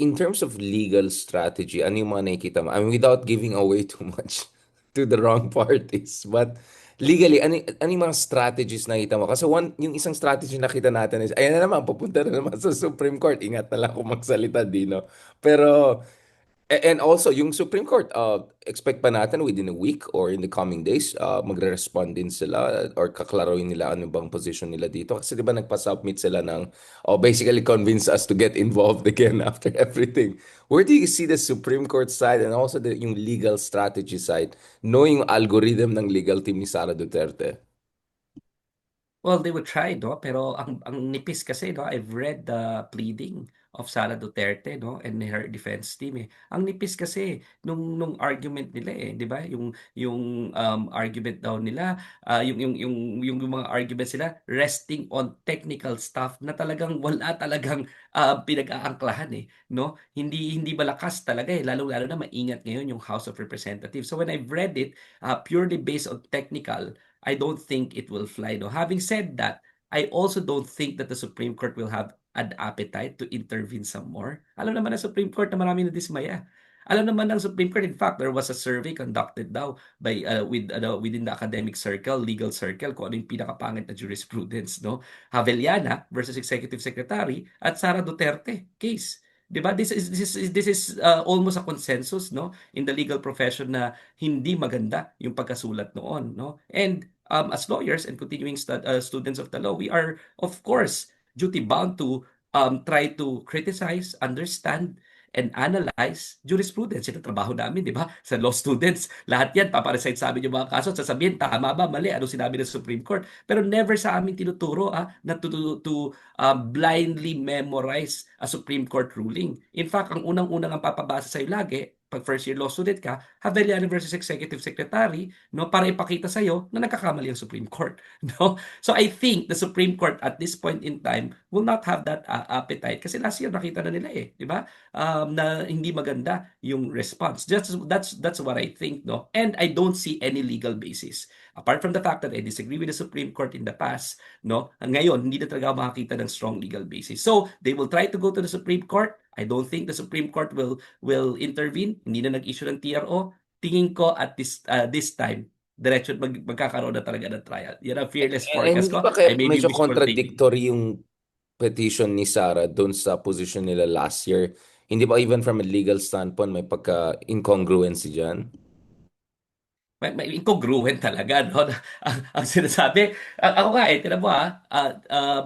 In terms of legal strategy, ano yung mga nakikita mo? I mean, without giving away too much to the wrong parties. But legally, ano yung mga strategies nakita mo? Kasi yung isang strategy nakita natin is, ayan na naman, pupunta na naman sa Supreme Court. Ingat na lang kung magsalita, Dino. Pero and also, yung Supreme Court, expect pa natin within a week or in the coming days, magre-respond din sila or kaklaruhin nila ano bang position nila dito. Kasi di ba nagpa-submit sila ng, basically convince us to get involved again after everything. Where do you see the Supreme Court side and also yung legal strategy side, knowing yung algorithm ng legal team ni Sara Duterte? Well, they would try, no? Pero ang nipis kasi, no? I've read the pleading of Sara Duterte, no? And her defense team, Ang nipis kasi nung argument nila, 'di ba? Yung argument daw nila, yung mga arguments sila resting on technical stuff na talagang wala talagang pinag-aangklahan, no? Hindi malakas talaga lalo-lalo na maingat ngayon yung House of Representatives. So when I've read it, purely based on technical, I don't think it will fly. No? Having said that, I also don't think that the Supreme Court will have an appetite to intervene some more. Alam naman ng Supreme Court na marami na dismaya. Alam naman ng Supreme Court, in fact, there was a survey conducted daw by within the academic circle, legal circle, kung ano yung pinakapangit na jurisprudence, no? Haveliana versus Executive Secretary at Sara Duterte case. 'Di ba? This is almost a consensus, no, in the legal profession na hindi maganda yung pagkasulat noon, no? And as lawyers and continuing students of the law, we are of course duty bound to try to criticize, understand, and analyze jurisprudence. Ito trabaho namin, di ba? Sa law students, lahat yan, paparecite sa amin yung mga kaso, sasabihin, tama ba, mali, ano sinabi ng Supreme Court. Pero never sa amin tinuturo na to blindly memorize a Supreme Court ruling. In fact, ang unang-unang ang papabasa sa'yo lagi, pag first year law student ka, Haveliana versus Executive Secretary, no, para ipakita sa iyo na nagkakamali ang Supreme Court, no? So I think the Supreme Court at this point in time will not have that appetite kasi last year nakita na nila di ba? Na hindi maganda yung response. That's what I think, no? And I don't see any legal basis Apart from the fact that I disagree with the Supreme Court in the past, no, ngayon hindi na talaga ako makakita ng strong legal basis. So they will try to go to the Supreme Court. I don't think the Supreme Court will intervene. Hindi na nag-issue ng TRO. Tingin ko at this time, diretso magkakaroon na talaga ng trial. Yan ang fearless forecast Hindi ko. ba kaya I may be medyo wishful thinking. contradictory yung petition ni Sara doon sa position nila last year? Hindi ba even from a legal standpoint may pagka-incongruency dyan? May incongruent talaga, no? Ang sinasabi, ako nga tinan mo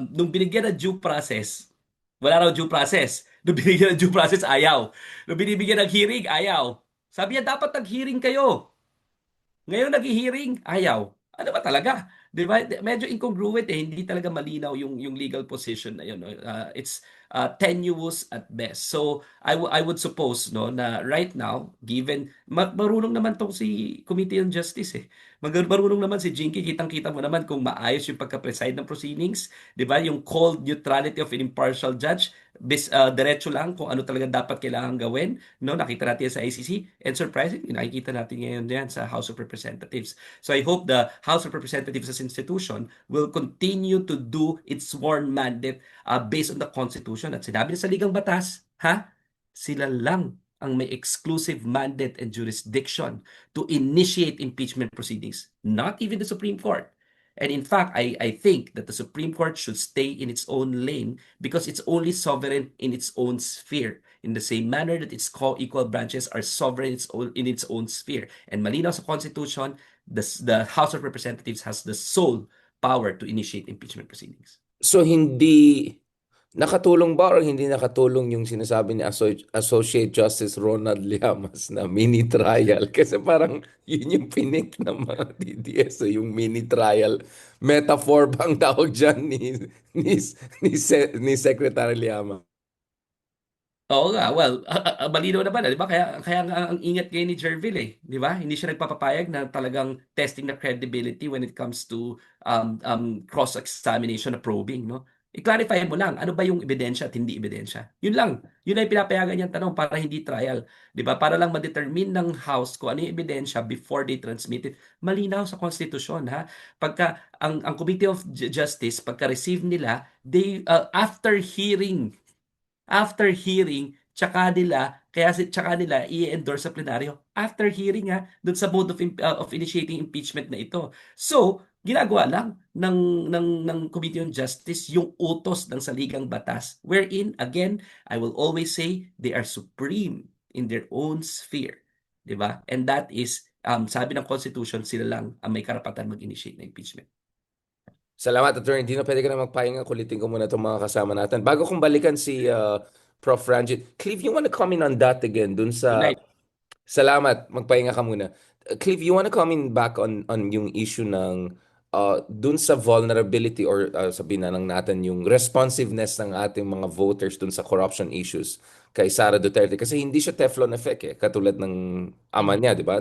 nung binigyan ng due process, wala raw due process. Nung binigyan ng due process, ayaw. Nung binibigyan ng hearing, ayaw. Sabi niya, dapat nag-hearing kayo. Ngayon nag-hearing, ayaw. Ano ba talaga? 'Di ba? Medyo incongruent hindi talaga malinaw yung legal position na yun, no? It's tenuous at best. So I would suppose no na right now, given marunong naman tong si Committee on Justice marunong naman si Jinky, kitang-kita mo naman kung maayos yung pagka-preside ng proceedings, 'di ba? Yung cold neutrality of an impartial judge, diretso lang kung ano talaga dapat kailangan gawin, no? Nakita natin yan sa ICC, and surprisingly nakikita natin ngayon yan sa House of Representatives. So I hope the House of Representatives as institution will continue to do its sworn mandate based on the Constitution. At sinabi na sa Ligang Batas, sila lang ang may exclusive mandate and jurisdiction to initiate impeachment proceedings, not even the Supreme Court. And in fact, I think that the Supreme Court should stay in its own lane because it's only sovereign in its own sphere. In the same manner that its co-equal branches are sovereign in its own sphere. And malinaw sa Constitution, the House of Representatives has the sole power to initiate impeachment proceedings. So hindi nakatulong ba or hindi nakatulong yung sinasabi ni Associate Justice Ronald Llamas na mini trial? Kasi parang yun yung pinik ng mga DDS, so yung mini trial. Metaphor bang tawag dyan ni Secretary Llamas? Oo nga, well, malinaw naman, di ba? Kaya nga ang ingat ngayon ni Jervil, di ba? Hindi siya nagpapapayag na talagang testing the credibility when it comes to cross-examination na probing, no? I-clarify mo lang, ano ba yung ebidensya at hindi ebidensya? Yun lang. Yun ay pinapayagan niyang tanong para hindi trial. Di ba? Para lang ma-determine ng House kung ano yung ebidensya before they transmit it. Malinaw sa konstitusyon, ha? Pagka ang Committee of Justice, pagka-receive nila, they after hearing, tsaka nila i-endorse sa plenaryo after hearing doon sa mode of initiating impeachment na ito. So, ginagawa lang ng Committee on Justice yung utos ng saligang batas, wherein again, I will always say they are supreme in their own sphere, 'di ba? And that is sabi ng Constitution, sila lang ang may karapatan mag-initiate ng impeachment. Salamat, Attorney Dino. Pwede ka na magpahinga. Kulitin ko muna itong mga kasama natin. Bago kong balikan si Prof. Ranjit. Clive, you wanna comment on that again? Dun sa... Good night. Salamat. Magpahinga ka muna. Clive, you wanna comment back on yung issue ng dun sa vulnerability or sabihin na lang natin yung responsiveness ng ating mga voters dun sa corruption issues kay Sara Duterte. Kasi hindi siya Teflon effect katulad ng ama niya, di ba?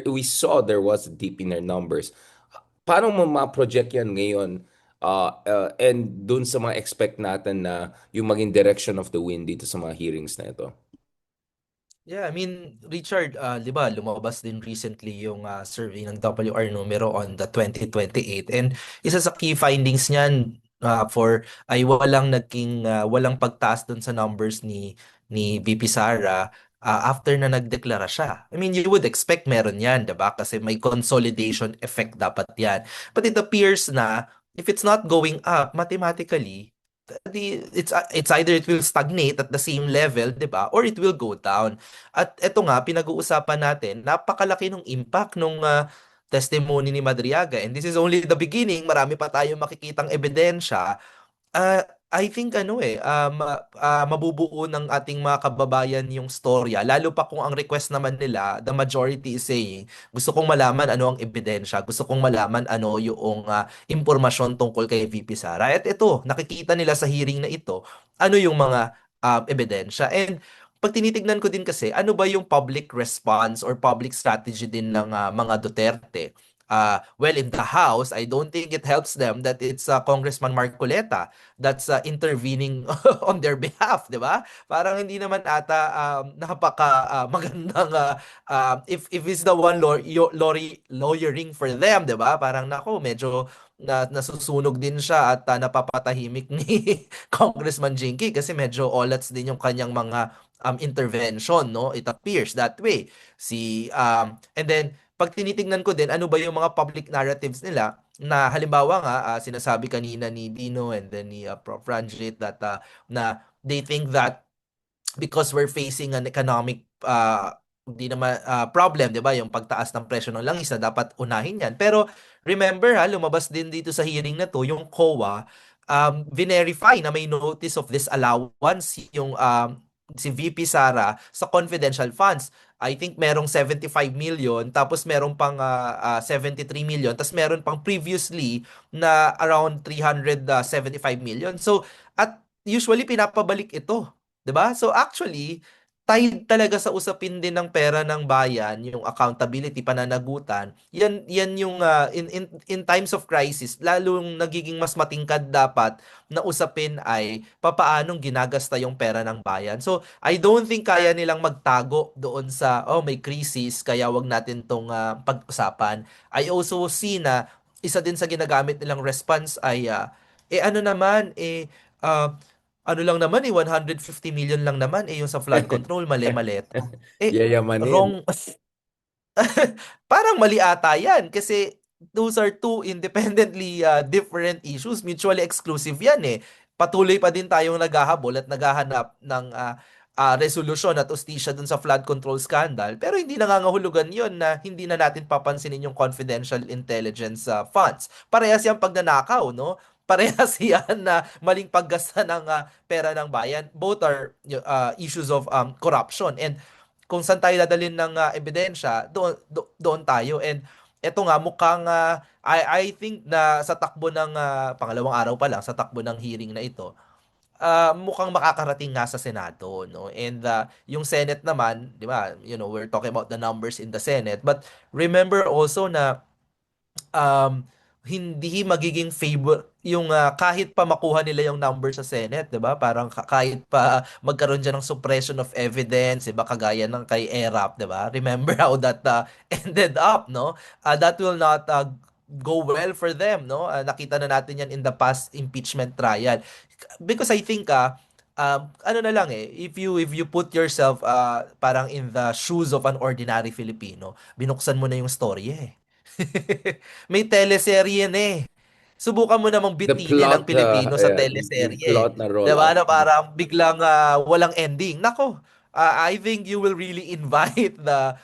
We saw there was deep in her numbers. Paano mo ma-project yan ngayon and dun sa mga expect natin na yung maging direction of the wind dito sa mga hearings na ito? Yeah, I mean, Richard, di ba, lumabas din recently yung survey ng WR numero on the 2028. And isa sa key findings niyan ay walang pagtaas dun sa numbers ni VP Sara after na nagdeklara siya. I mean, you would expect meron yan, di ba? Kasi may consolidation effect dapat yan. But it appears na if it's not going up mathematically, it's either it will stagnate at the same level, 'di ba? Or it will go down. At eto nga pinag-uusapan natin, napakalaki ng impact nung testimony ni Madriaga, and this is only the beginning, marami pa tayong makikitang ebidensya. I think mabubuo ng ating mga kababayan yung storya, lalo pa kung ang request naman nila, the majority is saying, gusto kong malaman ano ang ebidensya, gusto kong malaman ano yung impormasyon tungkol kay VP Sara. At ito, nakikita nila sa hearing na ito, ano yung mga ebidensya. And pag tinitignan ko din kasi, ano ba yung public response or public strategy din ng mga Duterte? Well, in the House, I don't think it helps them that it's Congressman Marcoleta that's intervening on their behalf, di ba? Parang hindi naman ata napaka magandang if he's the one lawyering for them, di ba? Parang nako, medyo nasusunog din siya at napapatahimik ni Congressman Jinky kasi medyo olats din yung kanyang mga intervention, no? It appears that way. And then pag tinitingnan ko din ano ba yung mga public narratives nila na halimbawa nga sinasabi kanina ni Dino and then ni Prof. Ranjit that na they think that because we're facing an economic hindi naman problem, 'di ba? Yung pagtaas ng presyo ng langis na dapat unahin 'yan. Pero remember lumabas din dito sa hearing na 'to yung COA verify na may notice of disallowance yung si VP Sara sa confidential funds. I think merong 75 million tapos merong pang 73 million tapos meron pang previously na around 375 million. So at usually pinapabalik ito, 'di ba? So actually, tied talaga sa usapin din ng pera ng bayan, yung accountability, pananagutan. Yan yung in times of crisis, lalong nagiging mas matingkad dapat na usapin ay papaanong ginagasta yung pera ng bayan. So, I don't think kaya nilang magtago doon sa may crisis kaya wag natin tong pag-usapan. I also see na isa din sa ginagamit nilang response ay ano naman uh, ano lang naman 150 million lang naman yung sa flood control, mali-maleta. Yayamanin. Wrong. Parang mali ata yan kasi those are two independently different issues. Mutually exclusive yan eh. Patuloy pa din tayong naghahabol at naghahanap ng resolusyon at ustisya dun sa flood control scandal. Pero hindi nangangahulugan yon na hindi na natin papansinin yung confidential intelligence funds. Parehas yung pagnanakaw, no? Parehas yan na maling paggasta ng pera ng bayan. Both are issues of corruption. And kung saan tayo dadalhin ng ebidensya, doon tayo. And eto nga, mukhang I think na sa takbo ng pangalawang araw pa lang, sa takbo ng hearing na ito, mukhang makakarating nga sa Senado, no? And yung Senate naman, 'di ba? We're talking about the numbers in the Senate, but remember also na um, hindi magiging favor yung kahit pa makuha nila yung number sa Senate, 'di ba? Parang kahit pa magkaroon diyan ng suppression of evidence, 'di ba? Kagaya ng kay ERAP, 'di ba? Remember how that ended up, no? That will not go well for them, no? Nakita na natin yan in the past impeachment trial. Because I think ano na lang if you put yourself parang in the shoes of an ordinary Filipino, binuksan mo na yung story May teleserye na eh. Subukan mo namang The bitinin ang plot, Pilipino sa yung teleserye. plot na 'Di ba? rollout. Na parang biglang walang ending. Nako, I think you will really invite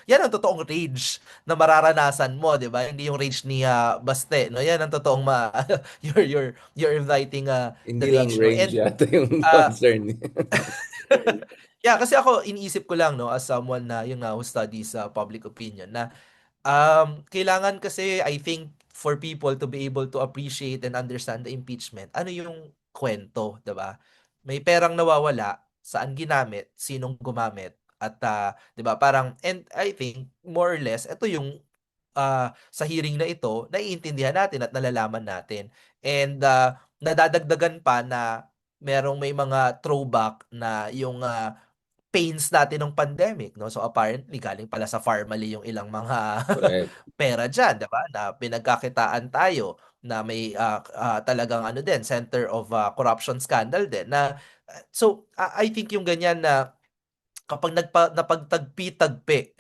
yan ang totoong rage na mararanasan mo, 'di ba? Hindi yung rage ni Baste, no? Yan ang totoong you're inviting the Hindi lang rage, no? range And yata yung uh, concern niya. yeah, kasi ako iniisip ko lang no as someone na who studies public opinion na kailangan kasi I think for people to be able to appreciate and understand the impeachment, ano yung kwento, 'di ba? May perang nawawala, saan ginamit, sinong gumamit at 'di ba? Parang and I think more or less ito yung sa hearing na ito naiintindihan natin at nalalaman natin. And nadadagdagan pa na may mga throwback na yung pains natin ng pandemic, no? So apparently galing pala sa Farmally yung ilang mga Correct. pera diyan, 'di ba? Na pinagkakitaan tayo na may talagang ano din, center of corruption scandal din na so I think yung ganyan na kapag napagtagpi-tagpi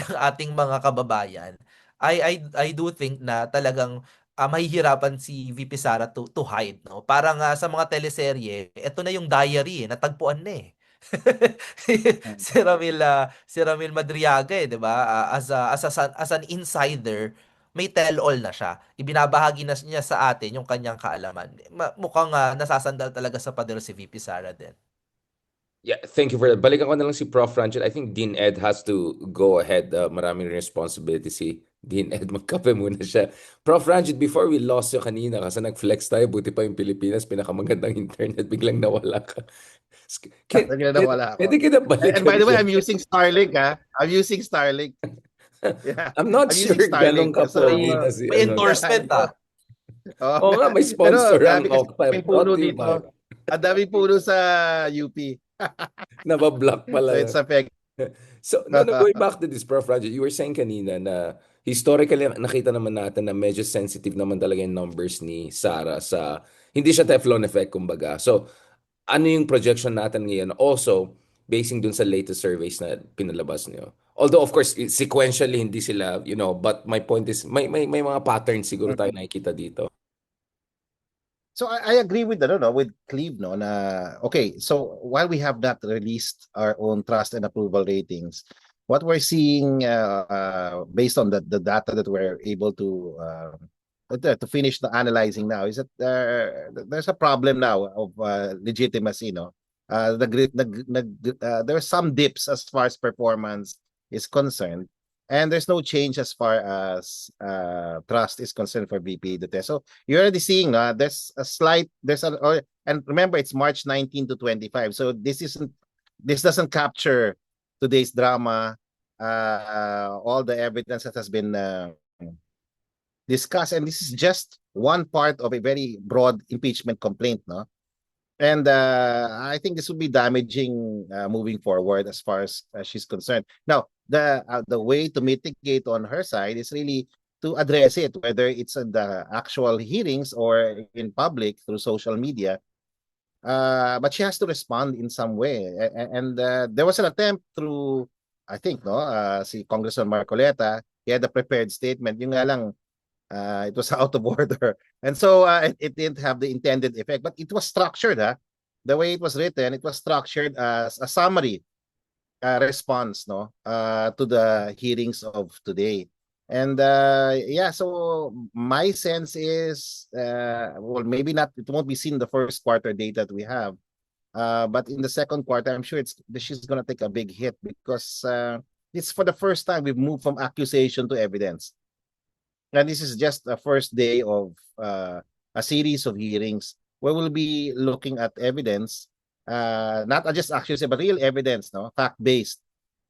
ng ating mga kababayan, I do think na talagang mahihirapan si VP Sara to hide, no? Parang sa mga teleserye, eto na yung diary natagpuan na eh. Si Ramil Madriaga 'di ba? As an insider, may tell-all na siya. Ibinabahagi na niya sa atin yung kanyang kaalaman. Mukhang nasasandal talaga sa pader si VP Sara din. Yeah, thank you for that. Balikan ko na lang si Prof. Ranjit. I think Dean Ed has to go ahead. Maraming responsibility si Dean Ed. Magkape muna siya. Prof. Ranjit, before we lost you kanina kasi nag-flex tayo, buti pa yung Pilipinas, pinakamagandang internet, biglang nawala ka. Biglang nawala ako. Pwede kita And by balikan the way, siya. I'm using Starlink, ha? I'm using Starlink. Yeah, I'm not I'm sure using ganong Starlink. ka-pogi May, na si may ano. endorsement ah. Oh, Oo nga, may pero sponsor ang grabe kasi Octave. may puno Brought to you dito. by. Ang daming puno sa UP. Nabablock So pala. it's affect. So, no, going back to this, Prof. Roger, you were saying kanina na historically nakita naman natin na medyo sensitive naman talaga yung numbers ni Sarah sa, hindi siya Teflon effect, kumbaga. So, ano yung projection natin ngayon? Also, basing dun sa latest surveys na pinalabas niyo. Although, of course, sequentially, hindi sila, but my point is, may mga patterns siguro tayo nakikita dito. So I agree with no with Cleve no na okay, so while we have not released our own trust and approval ratings, what we're seeing based on the data that we're able to finish the analyzing now is that there's a problem now of legitimacy, no. There are some dips as far as performance is concerned, and there's no change as far as trust is concerned for VP Duterte. So you're already seeing and remember it's March 19 to 25. So this doesn't capture today's drama, all the evidence that has been discussed, and this is just one part of a very broad impeachment complaint, no? And I think this would be damaging moving forward as far as she's concerned. Now, the way to mitigate on her side is really to address it, whether it's in the actual hearings or in public through social media. But she has to respond in some way. And there was an attempt through, I think, no, si Congressman Marcoleta, he had a prepared statement. Yung nga lang, it was out of order. And so it didn't have the intended effect, but it was structured. The way it was written, it was structured as a summary response, no, to the hearings of today. And yeah, so my sense is, well, maybe not, it won't be seen in the first quarter data that we have, but in the second quarter, I'm sure she's going to take a big hit because it's for the first time we've moved from accusation to evidence. And this is just the first day of a series of hearings where we'll be looking at evidence, not just accusation, but real evidence, no, fact-based,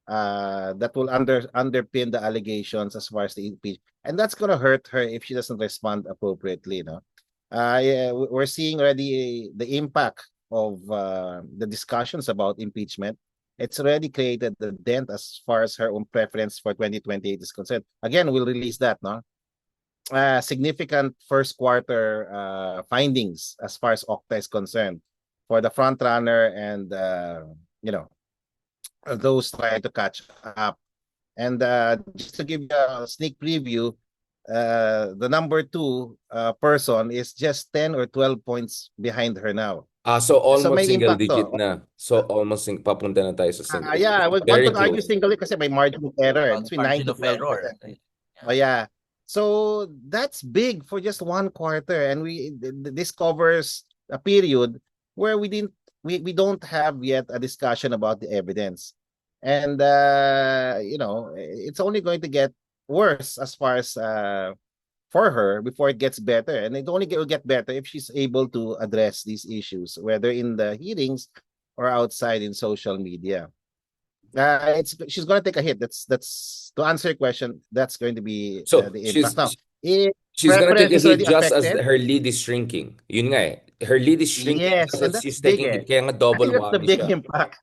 that will underpin the allegations as far as the impeachment. And that's going to hurt her if she doesn't respond appropriately, no. Yeah, we're seeing already the impact of the discussions about impeachment. It's already created the dent as far as her own preference for 2028 is concerned. Again, we'll release that, no. Significant first quarter findings as far as Okta is concerned for the front runner and those trying to catch up. And just to give you a sneak preview, the number 2 person is just 10 or 12 points behind her now. So almost may single impact digit to. na. So almost papunta na tayo sa single Yeah, digit. we Very want to argue close. single kasi may margin of error. It's between 9 Margin to of error. 12%. Oh yeah. So that's big for just one quarter, and this covers a period where we don't have yet a discussion about the evidence, and it's only going to get worse as far as for her before it gets better, and it only will get better if she's able to address these issues, whether in the hearings or outside in social media. She's going to take a hit. That's to answer your question. That's going to be So the impact. Now, she's gonna take a preference is hit already just as affected. her lead is shrinking. Yun nga eh. Her lead is shrinking Yes, just and as that's she's big. taking hit. Kaya nga I double think that's the whammy big siya. impact.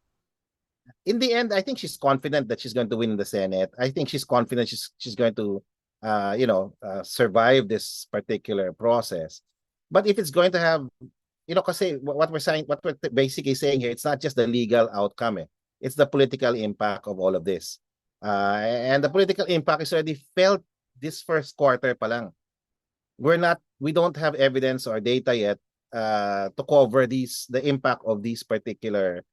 In the end, I think she's confident that she's going to win the Senate. I think she's confident she's going to, survive this particular process. But if it's going to have, kasi what we're basically saying here, it's not just the legal outcome. It's the political impact of all of this. And the political impact is already felt this first quarter pa lang. We don't have evidence or data yet to cover the impact of these particular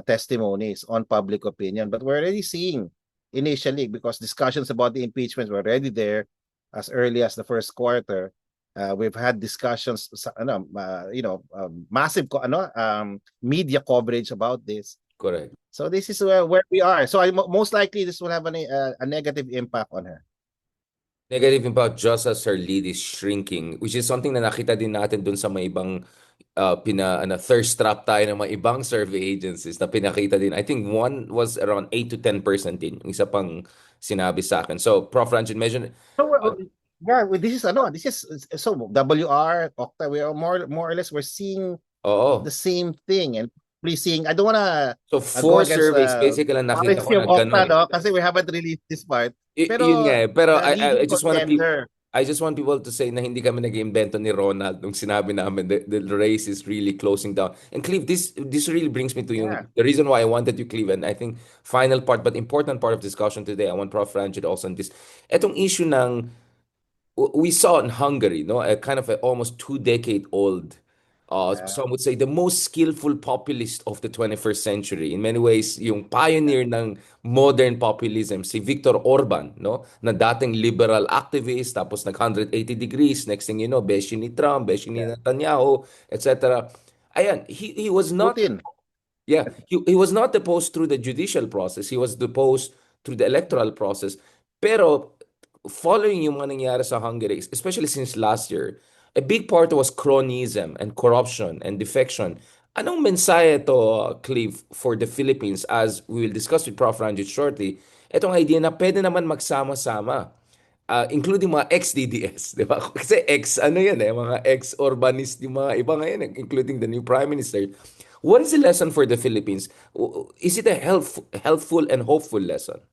testimonies on public opinion. But we're already seeing initially, because discussions about the impeachment were already there as early as the first quarter. We've had discussions, massive media coverage about this. Correct. So this is where we are. So most likely this will have a negative impact on her. Negative impact just as her lead is shrinking, which is something na nakita din natin dun sa may ibang thirst trap tayo ng mga ibang survey agencies na pinakita din. I think one was around 8 to 10% din. Yung isa pang sinabi sa akin. So, Prof. Ranjan, medyo, So, uh, yeah, this is so WR, Okta, we are more or less we're seeing oo. the same thing and please seeing. I don't wanna So, go 4 against surveys basically lang nakita ko policy of na Okta, ganun. no? Kasi we haven't released this part. Yun nga Pero eh. Pero the leading contender, I just want people to say na hindi kami nag-iimbento ni Ronald nung sinabi namin the race is really closing down. And Cleve, this really brings me to yeah, the reason why I wanted you, Cleve, and I think final part but important part of discussion today. I want Prof. Ranjit also on this. Etong issue ng we saw in Hungary, no, a kind of a almost 2 decade old, yeah, some would say the most skillful populist of the 21st century. In many ways, yung pioneer ng modern populism, si Viktor Orban, no, na dating liberal activist, tapos nag 180 degrees, next thing you know, beshi ni Trump, beshi ni yeah. Netanyahu, etc. Ayan, he was not, Putin. yeah, he was not deposed through the judicial process. He was deposed through the electoral process. Pero following yung mga nangyari sa Hungary, especially since last year, a big part was cronyism and corruption and defection. Anong mensahe to, Cleve, for the Philippines as we will discuss with Prof. Ranjit shortly, itong idea na pwede naman magsama-sama, including mga ex-DDS, di ba? Kasi ano yan eh, mga ex-urbanist, yung mga iba ngayon, including the new Prime Minister. What is the lesson for the Philippines? Is it a helpful and hopeful lesson?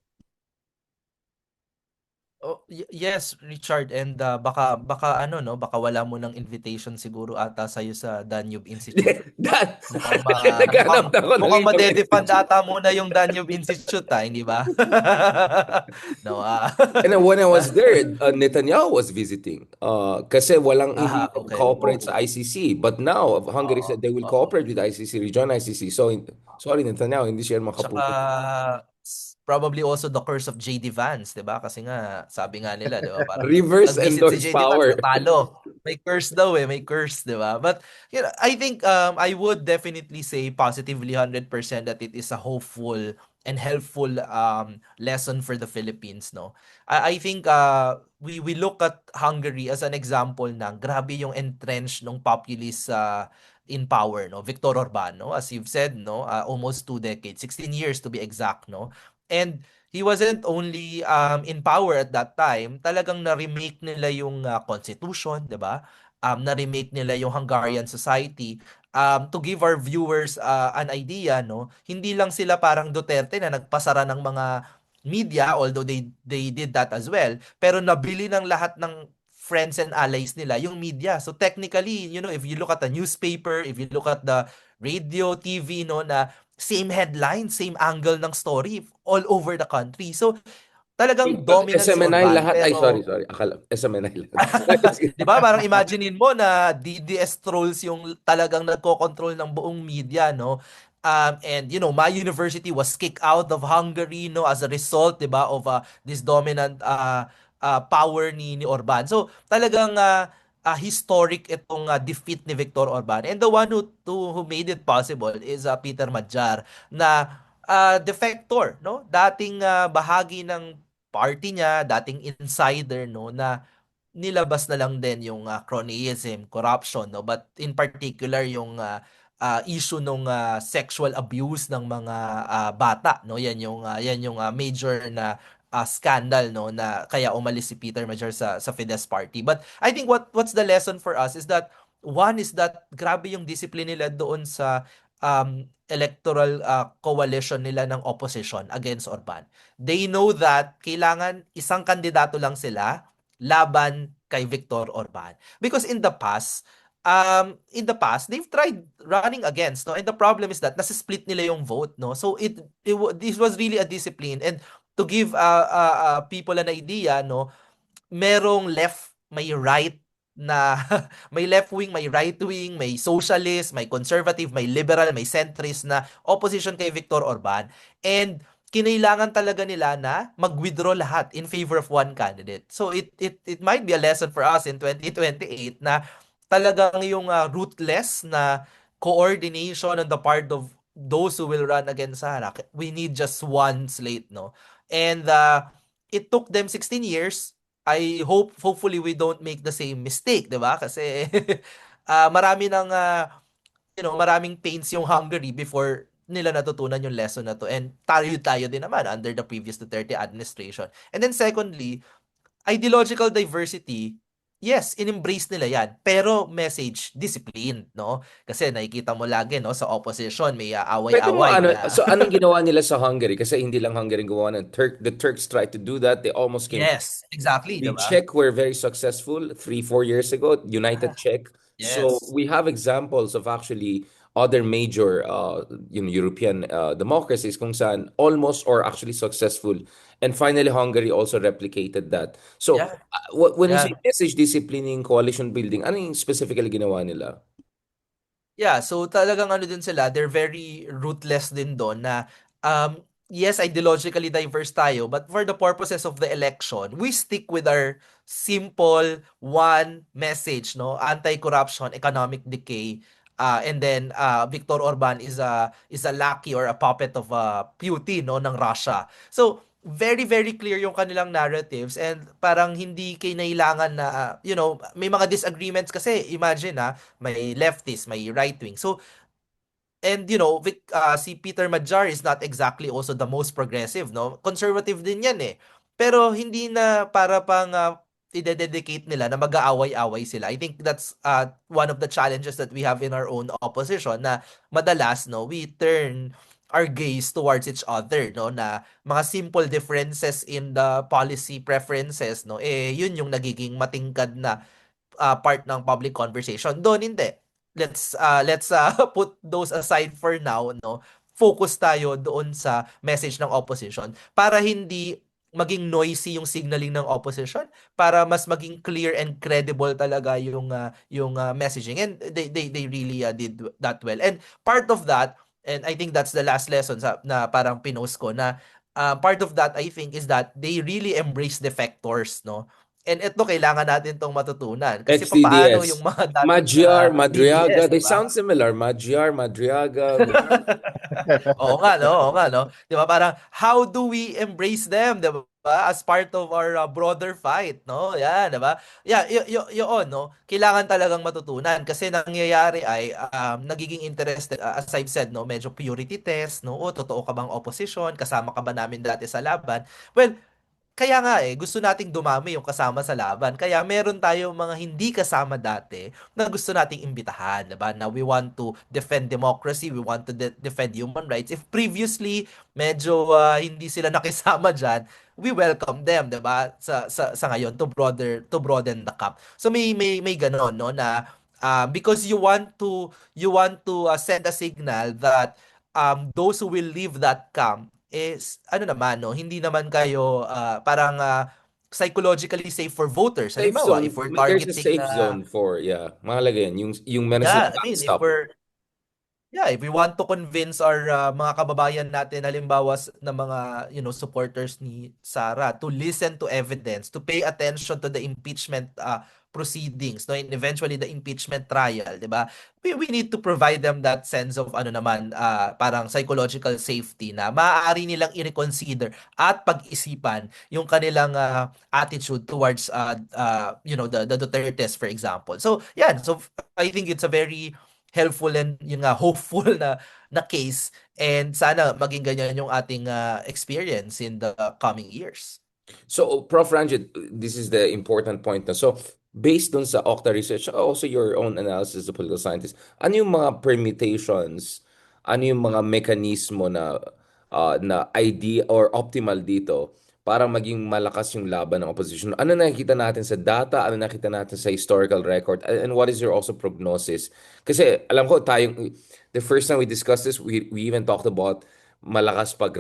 Oh, yes, Richard, and baka ano no, baka wala mo ng invitation siguro ata sa sa Danube Institute. That, Mukhang naghanap na ako ng mukhang ibang madedefund institute. ata muna yung Danube Institute, hindi ba? No, And then when I was there, Netanyahu was visiting. Kasi walang hindi okay. cooperate sa ICC. But now, Hungary Oo, said they will oo. cooperate with ICC, rejoin ICC. So, sorry Netanyahu, hindi siya Tsaka makapunta. probably also the curse of JD Vance, 'di ba? Kasi nga sabi nga nila, 'di ba? Parang Reverse nag-visit si endorse JD Vance, power. natalo. May curse daw may curse, 'di ba? But I think I would definitely say positively 100% that it is a hopeful and helpful lesson for the Philippines, no. I think we look at Hungary as an example na grabe yung entrenched ng populist in power, no, Viktor Orban, no, as you've said, no, almost 2 decades, 16 years to be exact, no. And he wasn't only in power at that time, talagang na-remake nila yung constitution, 'di ba? Na-remake nila yung Hungarian society. To give our viewers an idea, no, hindi lang sila parang Duterte na nagpasara ng mga media, although they did that as well, pero nabili ng lahat ng friends and allies nila yung media. So technically, if you look at the newspaper, if you look at the radio, TV, no, na same headline, same angle ng story all over the country. So talagang dominant si SMNI Orban, lahat. Ay, sorry, pero sorry. Akala, SMNI lahat. 'di ba? Parang imaginein mo na DDS trolls yung talagang nagko-control ng buong media, no? And my university was kicked out of Hungary, no, as a result, 'di ba, of this dominant power ni Orban. So talagang historic itong defeat ni Viktor Orban. And the one who made it possible is Peter Madjar na defector, no? Dating bahagi ng party niya, dating insider, no, na nilabas na lang din yung cronyism, corruption, no? But in particular yung issue ng sexual abuse ng mga bata, no? Yan yung major na scandal, no, na kaya umalis si Peter Major sa Fidesz party. But I think what's the lesson for us is that one is that grabe yung discipline nila doon sa electoral coalition nila ng opposition against Orban. They know that kailangan isang kandidato lang sila laban kay Viktor Orban. Because in the past, they've tried running against, no? And the problem is that nasa-split nila yung vote, no? So this was really a discipline. And to give people an idea, no, merong left, may right na may left wing, may right wing, may socialist, may conservative, may liberal, may centrist na opposition kay Viktor Orban. And kinailangan talaga nila na mag-withdraw lahat in favor of one candidate. So it might be a lesson for us in 2028 na talagang yung ruthless na coordination on the part of those who will run against Sara. We need just one slate, no? And it took them 16 years hopefully we don't make the same mistake, 'di ba? Kasi marami ng maraming pains yung Hungary before nila natutunan yung lesson na to, and tayo din naman under the previous Duterte administration. And then secondly, ideological diversity, yes, in-embrace nila yan. Pero message, discipline, no? Kasi nakikita mo lagi, no, sa opposition, may Pwede mo away-away na. so anong ginawa nila sa Hungary? Kasi hindi lang Hungary gumawa ng the Turks tried to do that. They almost came. Yes, exactly, The diba? Czech were very successful 3-4 years ago, United Czech. So Yes. we have examples of actually other major European democracies kung saan almost or actually successful. And finally, Hungary also replicated that. So Yeah. when you say Yeah. message disciplining, coalition building, ano yung specifically ginawa nila? Yeah, so talagang ano din sila, they're very ruthless din doon na yes, ideologically diverse tayo, but for the purposes of the election, we stick with our simple one message, no? Anti-corruption, economic decay, and then Viktor Orban is a lackey or a puppet of Putin, no, ng Russia. So very very clear yung kanilang narratives, and parang hindi kinailangan na may mga disagreements kasi imagine may leftist, may right wing. So, and si Peter Madjar is not exactly also the most progressive, no? Conservative din yan eh. Pero hindi na para pang i-dedicate nila na mag-aaway-away sila. I think that's one of the challenges that we have in our own opposition, na madalas, no, we turn our gaze towards each other, no, na mga simple differences in the policy preferences, no, yun yung nagiging matingkad na part ng public conversation. Doon hindi. Let's put those aside for now, no. Focus tayo doon sa message ng opposition para hindi maging noisy yung signaling ng opposition, para mas maging clear and credible talaga yung messaging, and they really did that well. And part of that, and I think that's the last lesson na parang pinost ko, na part of that I think is that they really embrace defectors, no. And ito, kailangan natin tong matutunan. Kasi papaano yung XDDS. mga dating Magyar, Madriaga, DDS, they di ba? sound similar. Magyar, Madriaga. Oo nga, no? Di ba? Parang, how do we embrace them, di ba? As part of our broader fight, no? Yan, di ba? Yeah, yun, no? Kailangan talagang matutunan. Kasi nangyayari ay, nagiging interested, as I've said, no? Medyo purity test, no? O, totoo ka bang opposition? Kasama ka ba namin dati sa laban? Well, kaya nga gusto nating dumami yung kasama sa laban. Kaya meron tayong mga hindi kasama dati na gusto nating imbitahan, 'di ba? Na we want to defend democracy, we want to defend human rights. If previously medyo hindi sila nakisama diyan, we welcome them, 'di ba? Sa ngayon to broaden the camp. So may ganon, no, na because you want to send a signal that those who will leave that camp is ano naman, no, hindi naman kayo parang psychologically safe for voters. Safe Halimbawa, if zone. we're There's a targeting safe zone for, yeah. Mahalaga yan. Yung meron silang yeah, I mean, backstop. if we want to convince our mga kababayan natin, halimbawa ng mga supporters ni Sara, to listen to evidence, to pay attention to the impeachment proceedings, no, and eventually the impeachment trial, 'di ba? We need to provide them that sense of parang psychological safety, na maaari nilang i-reconsider at pag-isipan yung kanilang attitude towards the Dutertes, for example. So, yan. So I think it's a very helpful and yun nga hopeful na case, and sana maging ganyan yung ating experience in the coming years. So, Prof. Ranjit, this is the important point na. So, based dun sa Okta research, also your own analysis as a political scientist, ano yung mga permutations, ano yung mga mekanismo na idea or optimal dito para maging malakas yung laban ng opposition? Ano nakikita natin sa data? Ano nakikita natin sa historical record? And what is your also prognosis? Kasi alam ko the first time we discussed this, we even talked about malakas pag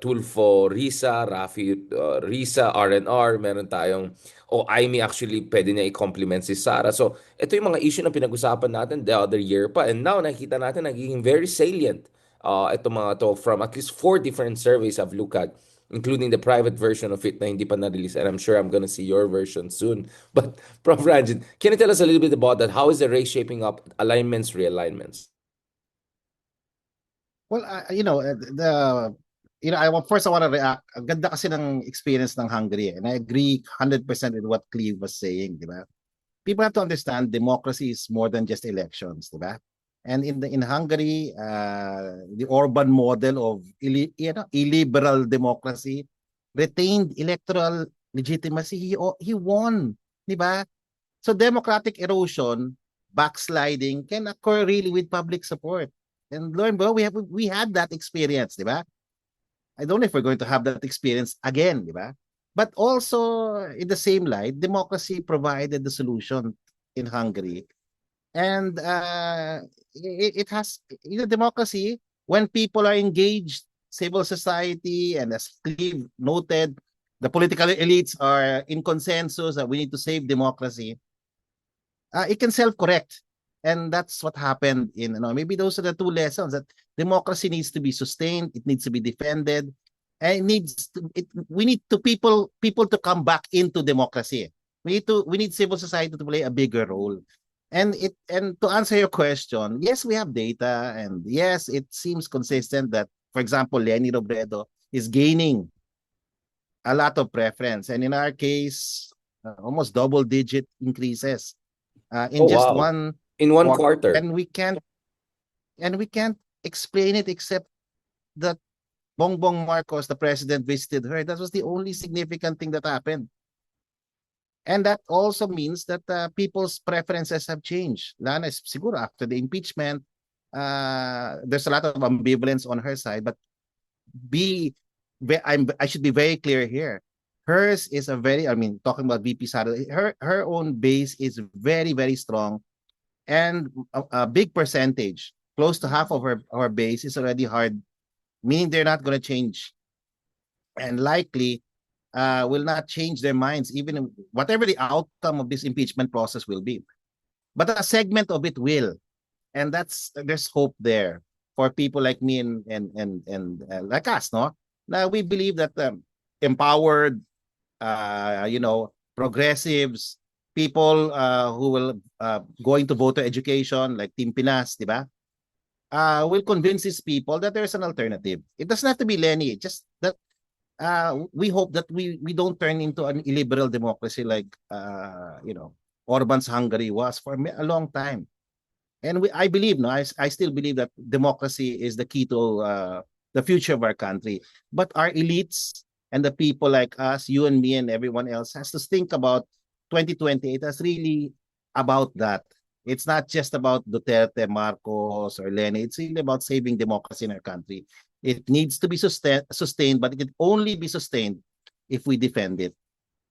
Tulfo, Risa, Rafi, Risa, RNR, meron tayong Aimee actually pwede niya i-compliment si Sara. So, ito yung mga issue na pinag-usapan natin the other year pa. And now, nakikita natin nagiging very salient. Ito mga to from at least 4 different surveys I've looked at, including the private version of it na hindi pa na-release. And I'm sure I'm gonna see your version soon. But, Prof. Ranjit, can you tell us a little bit about that? How is the race shaping up? Alignments, realignments? Well, the first I want to react. Ang ganda kasi ng experience ng Hungary, and I agree 100% with what Cleve was saying, di ba? People have to understand democracy is more than just elections, di ba? And in Hungary, the Orban model of illiberal democracy retained electoral legitimacy. He won, di ba? So democratic erosion, backsliding can occur really with public support. And lo and behold, we had that experience, di ba? I don't know if we're going to have that experience again, di ba? But also, in the same light, democracy provided the solution in Hungary. And it has, democracy, when people are engaged, civil society, and as Cleve noted, the political elites are in consensus that we need to save democracy, it can self-correct. And that's what happened maybe those are the two lessons, that democracy needs to be sustained, it needs to be defended, and we need people to come back into democracy. We need civil society to play a bigger role. And to answer your question, yes, we have data, and yes, it seems consistent that, for example, Leni Robredo is gaining a lot of preference, and in our case, almost double-digit increases in Oh, just wow. one In one quarter. quarter. And we can't explain it except that Bongbong Marcos, the president, visited her. That was the only significant thing that happened. And that also means that people's preferences have changed. Lana, siguro after the impeachment, there's a lot of ambivalence on her side, but I should be very clear here. Hers is talking about VP Sara, her own base is very, very strong, and a big percentage, close to half of her base, is already hard, meaning they're not going to change, and likely will not change their minds, even whatever the outcome of this impeachment process will be. But a segment of it will, and there's hope there for people like me and like us, no? Now we believe that empowered, progressives, people who will going to voter education, like Team Pinas, di ba? Will convince these people that there's an alternative. It doesn't have to be Leni, just that we hope that we don't turn into an illiberal democracy like Orban's Hungary was for a long time. And I believe, I still believe that democracy is the key to the future of our country. But our elites and the people like us, you and me and everyone else, has to think about 2028 as really about that. It's not just about Duterte, Marcos, or Leni. It's really about saving democracy in our country. It needs to be sustained, but it can only be sustained if we defend it.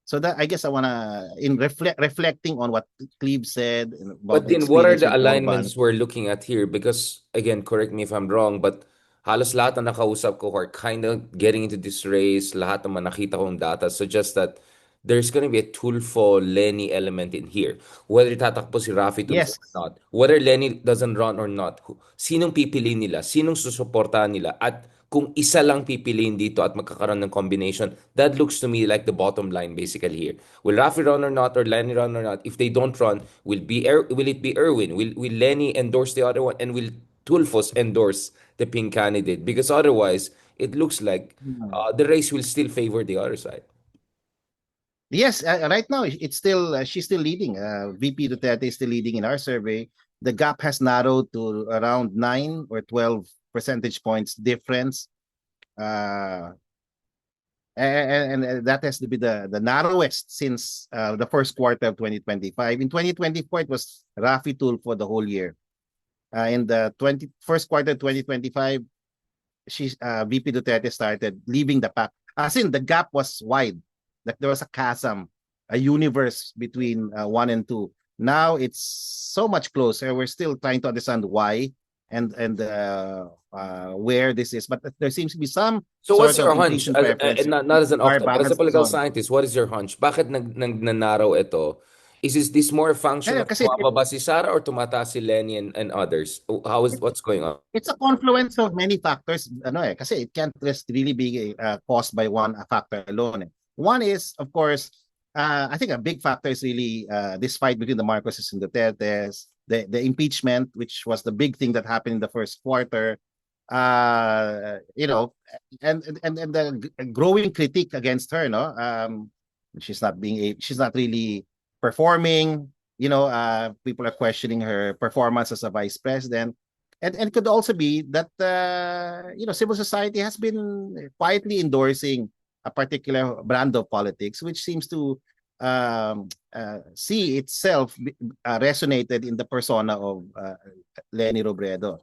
So that, I guess I want to, in reflecting on what Cleve said about But the then what are experience the with Orban. alignments we're looking at here? Because again, correct me if I'm wrong, but halos lahat na nakausap ko are kind of getting into this race. Lahat naman nakita kong data suggests that there's going to be a Tulfo Lenny element in here. Whether tatakbo si Rafi Tulfo Yes. or not, whether Lenny doesn't run or not, sinong pipiliin nila, sinong susuportahan nila, at kung isa lang pipiliin dito at magkakaroon ng combination, that looks to me like the bottom line basically here. Will Rafi run or not, or Lenny run or not? If they don't run, will it be Erwin? Will Lenny endorse the other one? And will Tulfos endorse the pink candidate? Because otherwise, it looks like the race will still favor the other side. Yes, right now it's still she's still leading. VP Duterte is still leading in our survey. The gap has narrowed to around 9 or 12 percentage points difference. And that has to be the narrowest since the first quarter of 2025. In 2024, it was Rafi Tulfo the whole year. In the first quarter of 2025, VP Duterte started leaving the pack. As in, the gap was wide. Like there was a chasm, a universe between 1 and 2. Now it's so much closer. We're still trying to understand why and where this is, but there seems to be some So what's sort your of hunch? increasing preference. Not as an Our octa, but as a balance political zone. scientist, what is your hunch? Bakit nag-narrow ito? Is this more a function of Kasi tumababa si Sara or tumataas si Lenny and others? What's going on? it's a confluence of many factors. Kasi it can't just really be caused by one factor alone. One is, of course, I think a big factor is really this fight between the Marcoses and Dutertes, the impeachment, which was the big thing that happened in the first quarter. you know, and the growing critique against her, no, she's not really performing. You know, people are questioning her performance as a vice president, and it could also be that you know, civil society has been quietly endorsing a particular brand of politics, which seems to see itself resonated in the persona of Leni Robredo.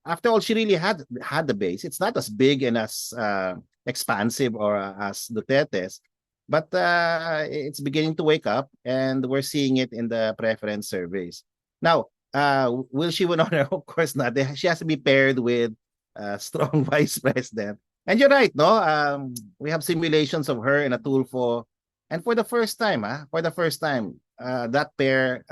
After all, she really had the base. It's not as big and as expansive or as Duterte's, but it's beginning to wake up, and we're seeing it in the preference surveys. Now, will she win on her? Of course not. She has to be paired with a strong vice president. And you're right, no? We have simulations of her in a Tulfo, and for the first time, that pair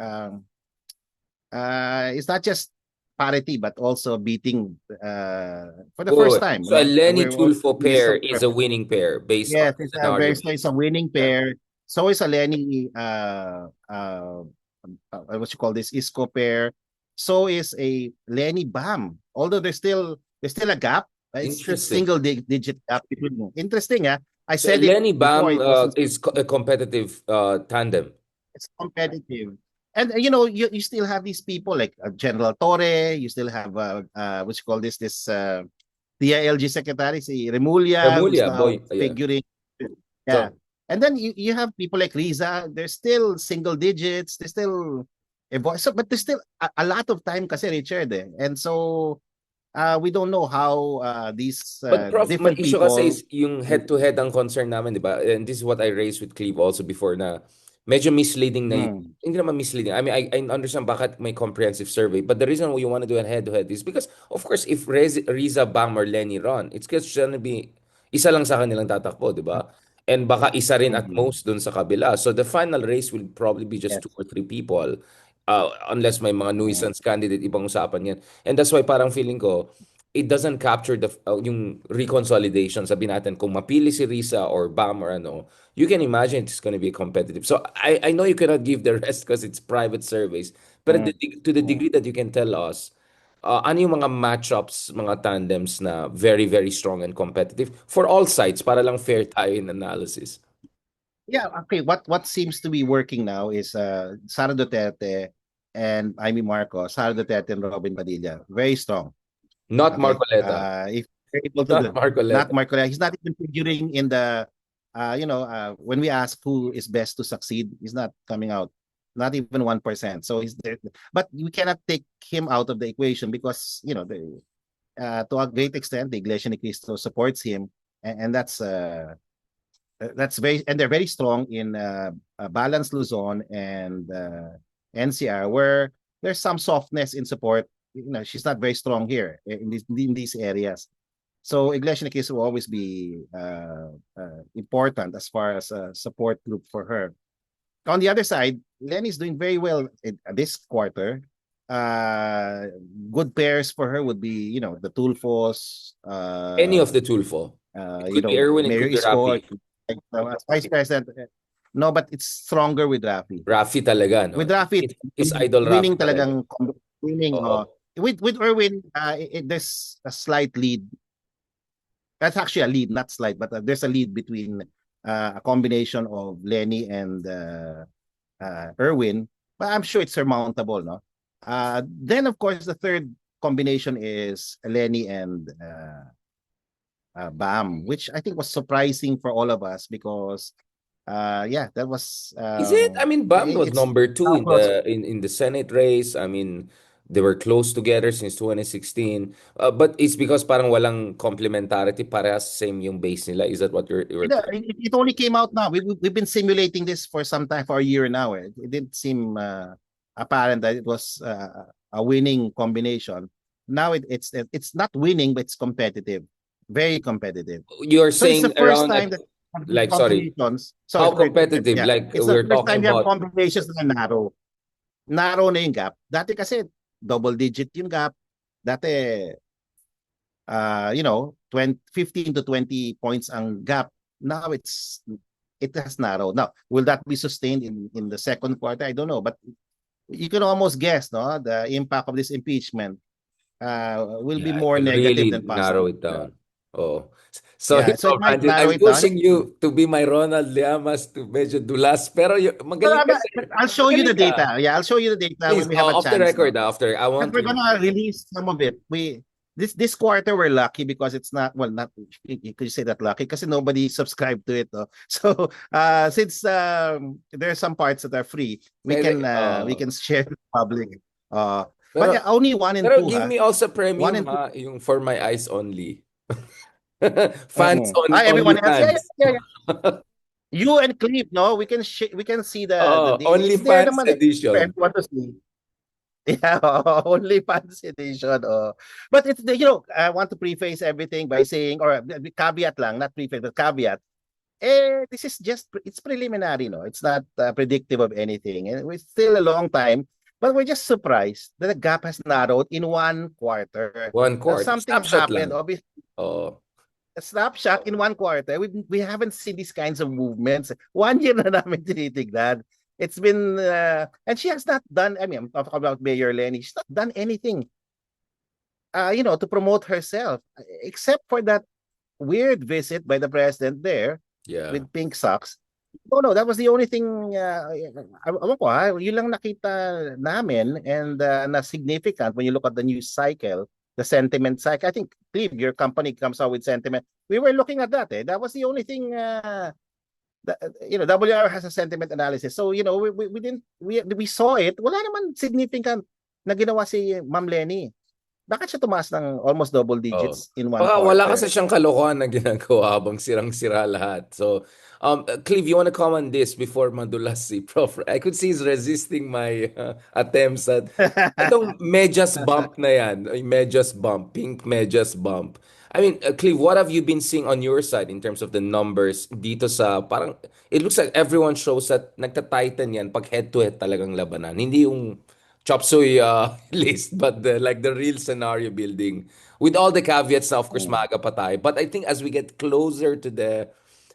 is not just parity, but also beating for the first time. So a Lenny Tulfo pair so is a winning pair based on yes, the it's scenario. it's a winning pair. So is a Lenny what you call this, Isco pair. So is a Lenny Bam. Although there's still a gap. It's Interesting. single digit gap between them. Interesting, I So said Lenny it before. Bam is a competitive tandem. It's competitive. And you know, you still have these people like General Torre. You still have what you call this DILG secretary, si Remulla, who's Remulla, now boy, yeah. figuring. So, Yeah. And then you have people like Riza. They're still single digits. They're still but there's still a lot of time kasi, Richard. And so we don't know how these but Prof, may different issue people. kasi is yung head-to-head ang concern namin, di ba? And this is what I raised with Cleve also before na medyo misleading na yun. Hindi naman misleading. I mean, I understand bakit may comprehensive survey, but the reason why you want to do a head-to-head is because, of course, if Riza, Bam, or Lenny run, it's just gonna be isa lang sa kanilang tatakbo, di ba? And baka isa rin at most dun sa kabila. So the final race will probably be just 2 or 3 people. Unless may mga nuisance candidate, ibang usapan yan. And that's why parang feeling ko, it doesn't capture yung reconsolidation. Sabi natin, kung mapili si Risa or Bam or ano, you can imagine it's going to be competitive. So I know you cannot give the rest because it's private surveys. But to the degree that you can tell us, ano yung mga matchups, mga tandems na very, very strong and competitive for all sides para lang fair tayo in analysis. Yeah, okay. What seems to be working now is Sara Duterte and Amy Marcos, Sara Duterte and Robin Padilla. Very strong. Not Okay. Marcoleta. If you're able to Not Marcoleta. not Marcoleta. He's not even figuring in the when we ask who is best to succeed, he's not coming out. Not even 1%. So he's there. But we cannot take him out of the equation because, you know, to a great extent, the Iglesia Ni Cristo supports him, and that's very, and they're very strong in Balance Luzon and NCR, where there's some softness in support. You know, she's not very strong here in these areas. So Iglesia Ni Cristo will always be important as far as a support group for her. On the other side, Lenny's doing very well this quarter. Good pairs for her would be, you know, the Tulfos. Any of the Tulfo. It could be Erwin, it Mayor could be Isko, Rafi. Vice President. No, but it's stronger with Rafi. Rafi talaga, no? With Rafi, It's idol winning Rafi talaga. talagang winning. With Erwin, there's a slight lead. That's actually a lead, not slight, but there's a lead between a combination of Lenny and Erwin. But I'm sure it's surmountable, no? Then, of course, the third combination is Lenny and Bam, which I think was surprising for all of us because, yeah, that was. Is it? I mean, Bam was it's number 2 in close. the Senate race. I mean, they were close together since 2016. But it's because parang walang complementarity, parehas same yung base nila. Is that what you're It only came out now. We've been simulating this for some time, for a year now. It didn't seem apparent that it was a winning combination. Now it's not winning, but it's competitive, very competitive. You're So it's saying the first around time that like, sorry, combinations. how competitive? Yeah. Like It's we're the first time talking you have about combinations na narrow. Narrow na yung gap. Dati kasi double digit yung gap. Dati you know, 15 to 20 points ang gap. Now it has narrowed. Now, will that be sustained in the second quarter? I don't know, but you can almost guess, no, the impact of this impeachment. will be Yeah, it more will negative really than narrow positive. it down. Oh. Sorry, Yeah, so it Prof. might Angel. narrow I'm it down. pushing you to be my Ronald Llamas to medyo dulas. Pero Well, magaling ka, but sir. I'll show you the Magaling ka. data. Yeah, I'll show you the data when Please, we have a off the chance, no? record, after. I Because want we're to gonna release some of it. This quarter we're lucky because it's not, well, not, could you say that lucky? Because nobody subscribed to it, no? So since there are some parts that are free, pwede, we can share with the public. But pero, yeah, only one and pero two, give ha? me also One premium, and two. ha? Yung for my eyes only. Fans on Everyone only else, yeah, fans. yeah, yeah. You and Clip, no, we can see the Oh, deal. only It's there fans naman, for edition. everyone to see. Yeah, only fans edition. Oh. But it's the, I want to preface everything by saying, or caveat lang, not preface, but caveat. This is just, it's preliminary, no? It's not predictive of anything. And it's still a long time, but we're just surprised that the gap has narrowed in one quarter. One Now, quarter. something Snapshot happened, lang. obviously, Oh. a snapshot in one quarter. We haven't seen these kinds of movements. 1 year na namin tinitignan. It's been, and she has not done, I mean, I'm talking about Mayor Lenny. She's not done anything, to promote herself, except for that weird visit by the president there Yeah. with pink socks. No, that was the only thing, awan ko ha, yun lang nakita namin, and na significant when you look at the news cycle, the sentiment cycle. I think, Steve, your company comes out with sentiment. We were looking at that. That was the only thing, WR has a sentiment analysis. So, we didn't, we saw it. Wala naman significant na ginawa si Ma'am Lenny. Bakit siya tumaas ng almost double Oh. digits in one Baka wala kasi quarter? siyang kalokohan na ginagawa habang sirang-sira lahat. So, Clive, you want to comment this before madulas si Prof? I could see he's resisting my attempts at itong medyas bump na yan. Medyas bump, pink medyas bump. I mean, Clive, what have you been seeing on your side in terms of the numbers dito sa parang it looks like everyone shows that nagta-tighten yan pag head-to-head talagang labanan. Hindi yung chop suey list, but like the real scenario building with all the caveats na of course maaga pa tayo. But I think as we get closer to the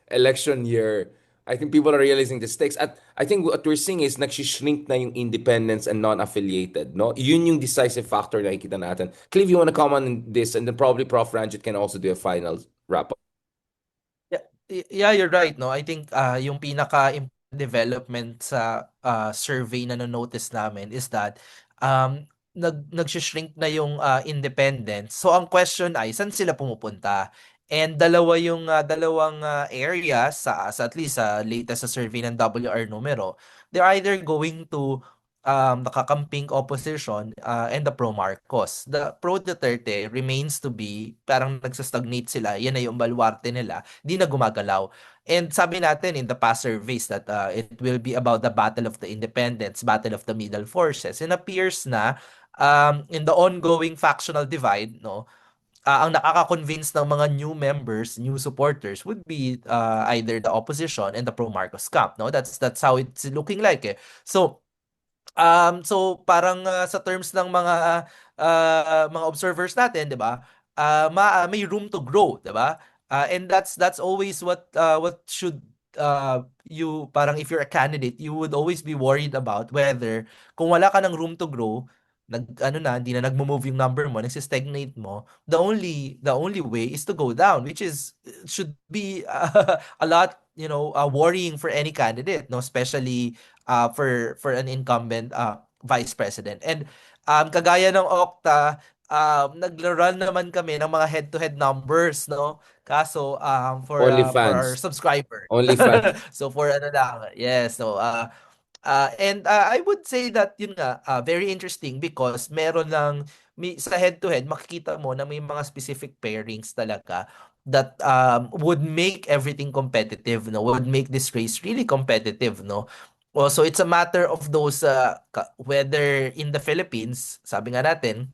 election year, I think people are realizing the stakes. At I think what we're seeing is nagsishrink na yung independents and non-affiliated, no? Yun yung decisive factor na nakikita natin. Clive, you want to comment on this, and then probably Prof. Ranjit can also do a final wrap-up. Yeah, you're right, no? I think yung pinaka development sa survey na notice namin is that nagsishrink na yung independents. So ang question ay saan sila pumupunta? And dalawang areas sa at least sa latest sa survey ng WR numero, they're either going to nakakamping opposition and the pro Marcos. The pro Duterte remains to be parang nagsastagnate sila. Yan na yung baluarte nila. Di na gumagalaw. And sabi natin in the past surveys that it will be about the battle of the independents, battle of the middle forces. It appears na in the ongoing factional divide, no, ang nakaka-convince ng mga new members, new supporters would be either the opposition and the pro Marcos camp, no? That's how it's looking like eh. So parang sa terms ng mga observers natin, 'di ba? May room to grow, 'di ba? And that's always what should you parang if you're a candidate, you would always be worried about whether kung wala ka ng room to grow, hindi na nagmo-move yung number mo, nagsi-stagnate mo, the only way is to go down, which is should be a lot, worrying for any candidate, no, especially for an incumbent vice president. And kagaya ng Okta, nagla-run naman kami ng mga head-to-head numbers, no? Kaso Only for our fans. subscriber. Only fans. So for ano lang. Yes, so and I would say that yun nga very interesting because meron lang sa head-to-head makikita mo na may mga specific pairings talaga that would make everything competitive, no, would make this race really competitive, no. So it's a matter of those whether in the Philippines, sabi nga natin,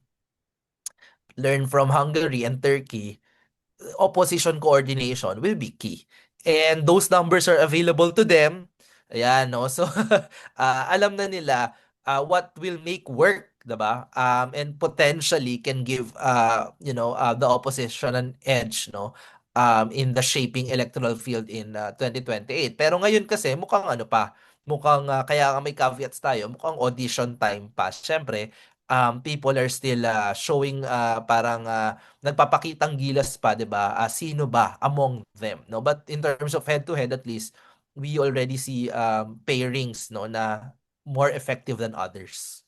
learn from Hungary and Turkey, opposition coordination will be key. And those numbers are available to them. Ayan, no? So, alam na nila what will make work, diba? And potentially can give, the opposition an edge, no? In the shaping electoral field in 2028. Pero ngayon kasi, mukhang ano pa, mukhang, kaya nga may caveats tayo, mukhang audition time pa. Siyempre, people are still showing parang nagpapakitang gilas pa, 'di ba? Sino ba among them, no? But in terms of head to head, at least we already see pairings, no, na more effective than others.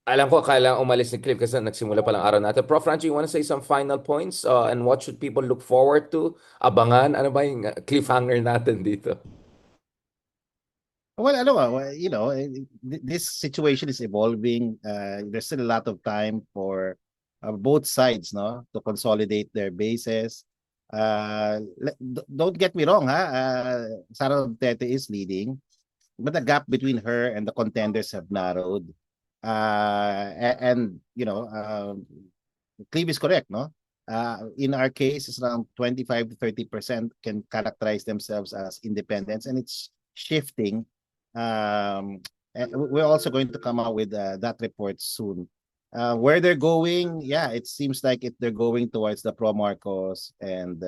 Alam ko kailangan umalis ni Cliff kasi nagsimula pa lang araw natin. Prof. Franchi, you want to say some final points and what should people look forward to? Abangan, ano ba yung cliffhanger natin dito? Well, this situation is evolving. There's still a lot of time for both sides, no, to consolidate their bases. Don't get me wrong, Sara Duterte is leading, but the gap between her and the contenders have narrowed. And Cleve is correct, no? In our case, it's around 25 to 30% can characterize themselves as independents, and it's shifting. And we're also going to come out with that report soon. Where they're going, it seems like they're going towards the pro-Marcos and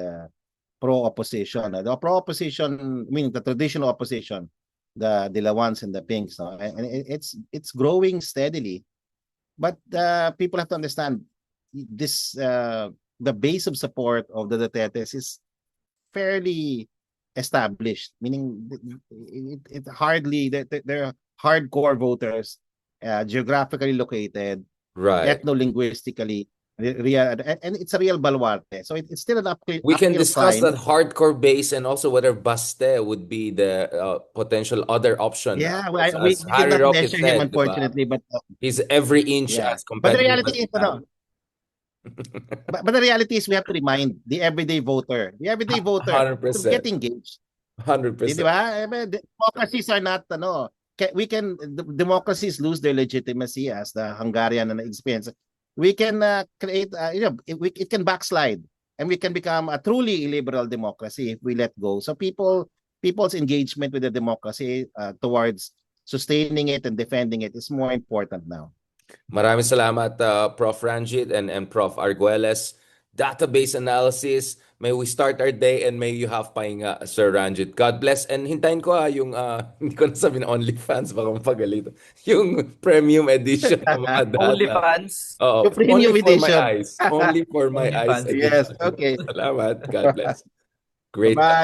pro-opposition. The pro-opposition, meaning the traditional opposition, the Dilawans and the Pinks, no? And it's growing steadily. But people have to understand this. The base of support of the Dutertes is fairly established, meaning it hardly they're hardcore voters, geographically located, Right. ethno-linguistically real, and it's a real baluarte. So it's still an uphill We can discuss climb. that hardcore base and also whether Baste would be the potential other option. Yeah, As we did Harry not Roque measure him, said, diba? unfortunately, but He's every inch yeah. as But the competitive reality as is, but the reality is we have to remind the everyday voter to 100%. get engaged. 100%. Di ba? Democracies are not, democracies lose their legitimacy as the Hungarian experience. We can create, it can backslide, and we can become a truly illiberal democracy if we let go. So people's engagement with the democracy towards sustaining it and defending it is more important now. Maraming salamat, Prof. Ranjit and Prof. Arguelles. Database analysis. May we start our day and may you have pahinga, Sir Ranjit. God bless. And hintayin ko yung, hindi ko nasabi na OnlyFans, baka mapagalito. Yung premium edition ng mga data. OnlyFans. Oo, Yung premium only for my edition. eyes. Only for my eyes. OnlyFans. Yes, edition. okay. Salamat. God bless. Great. Bye.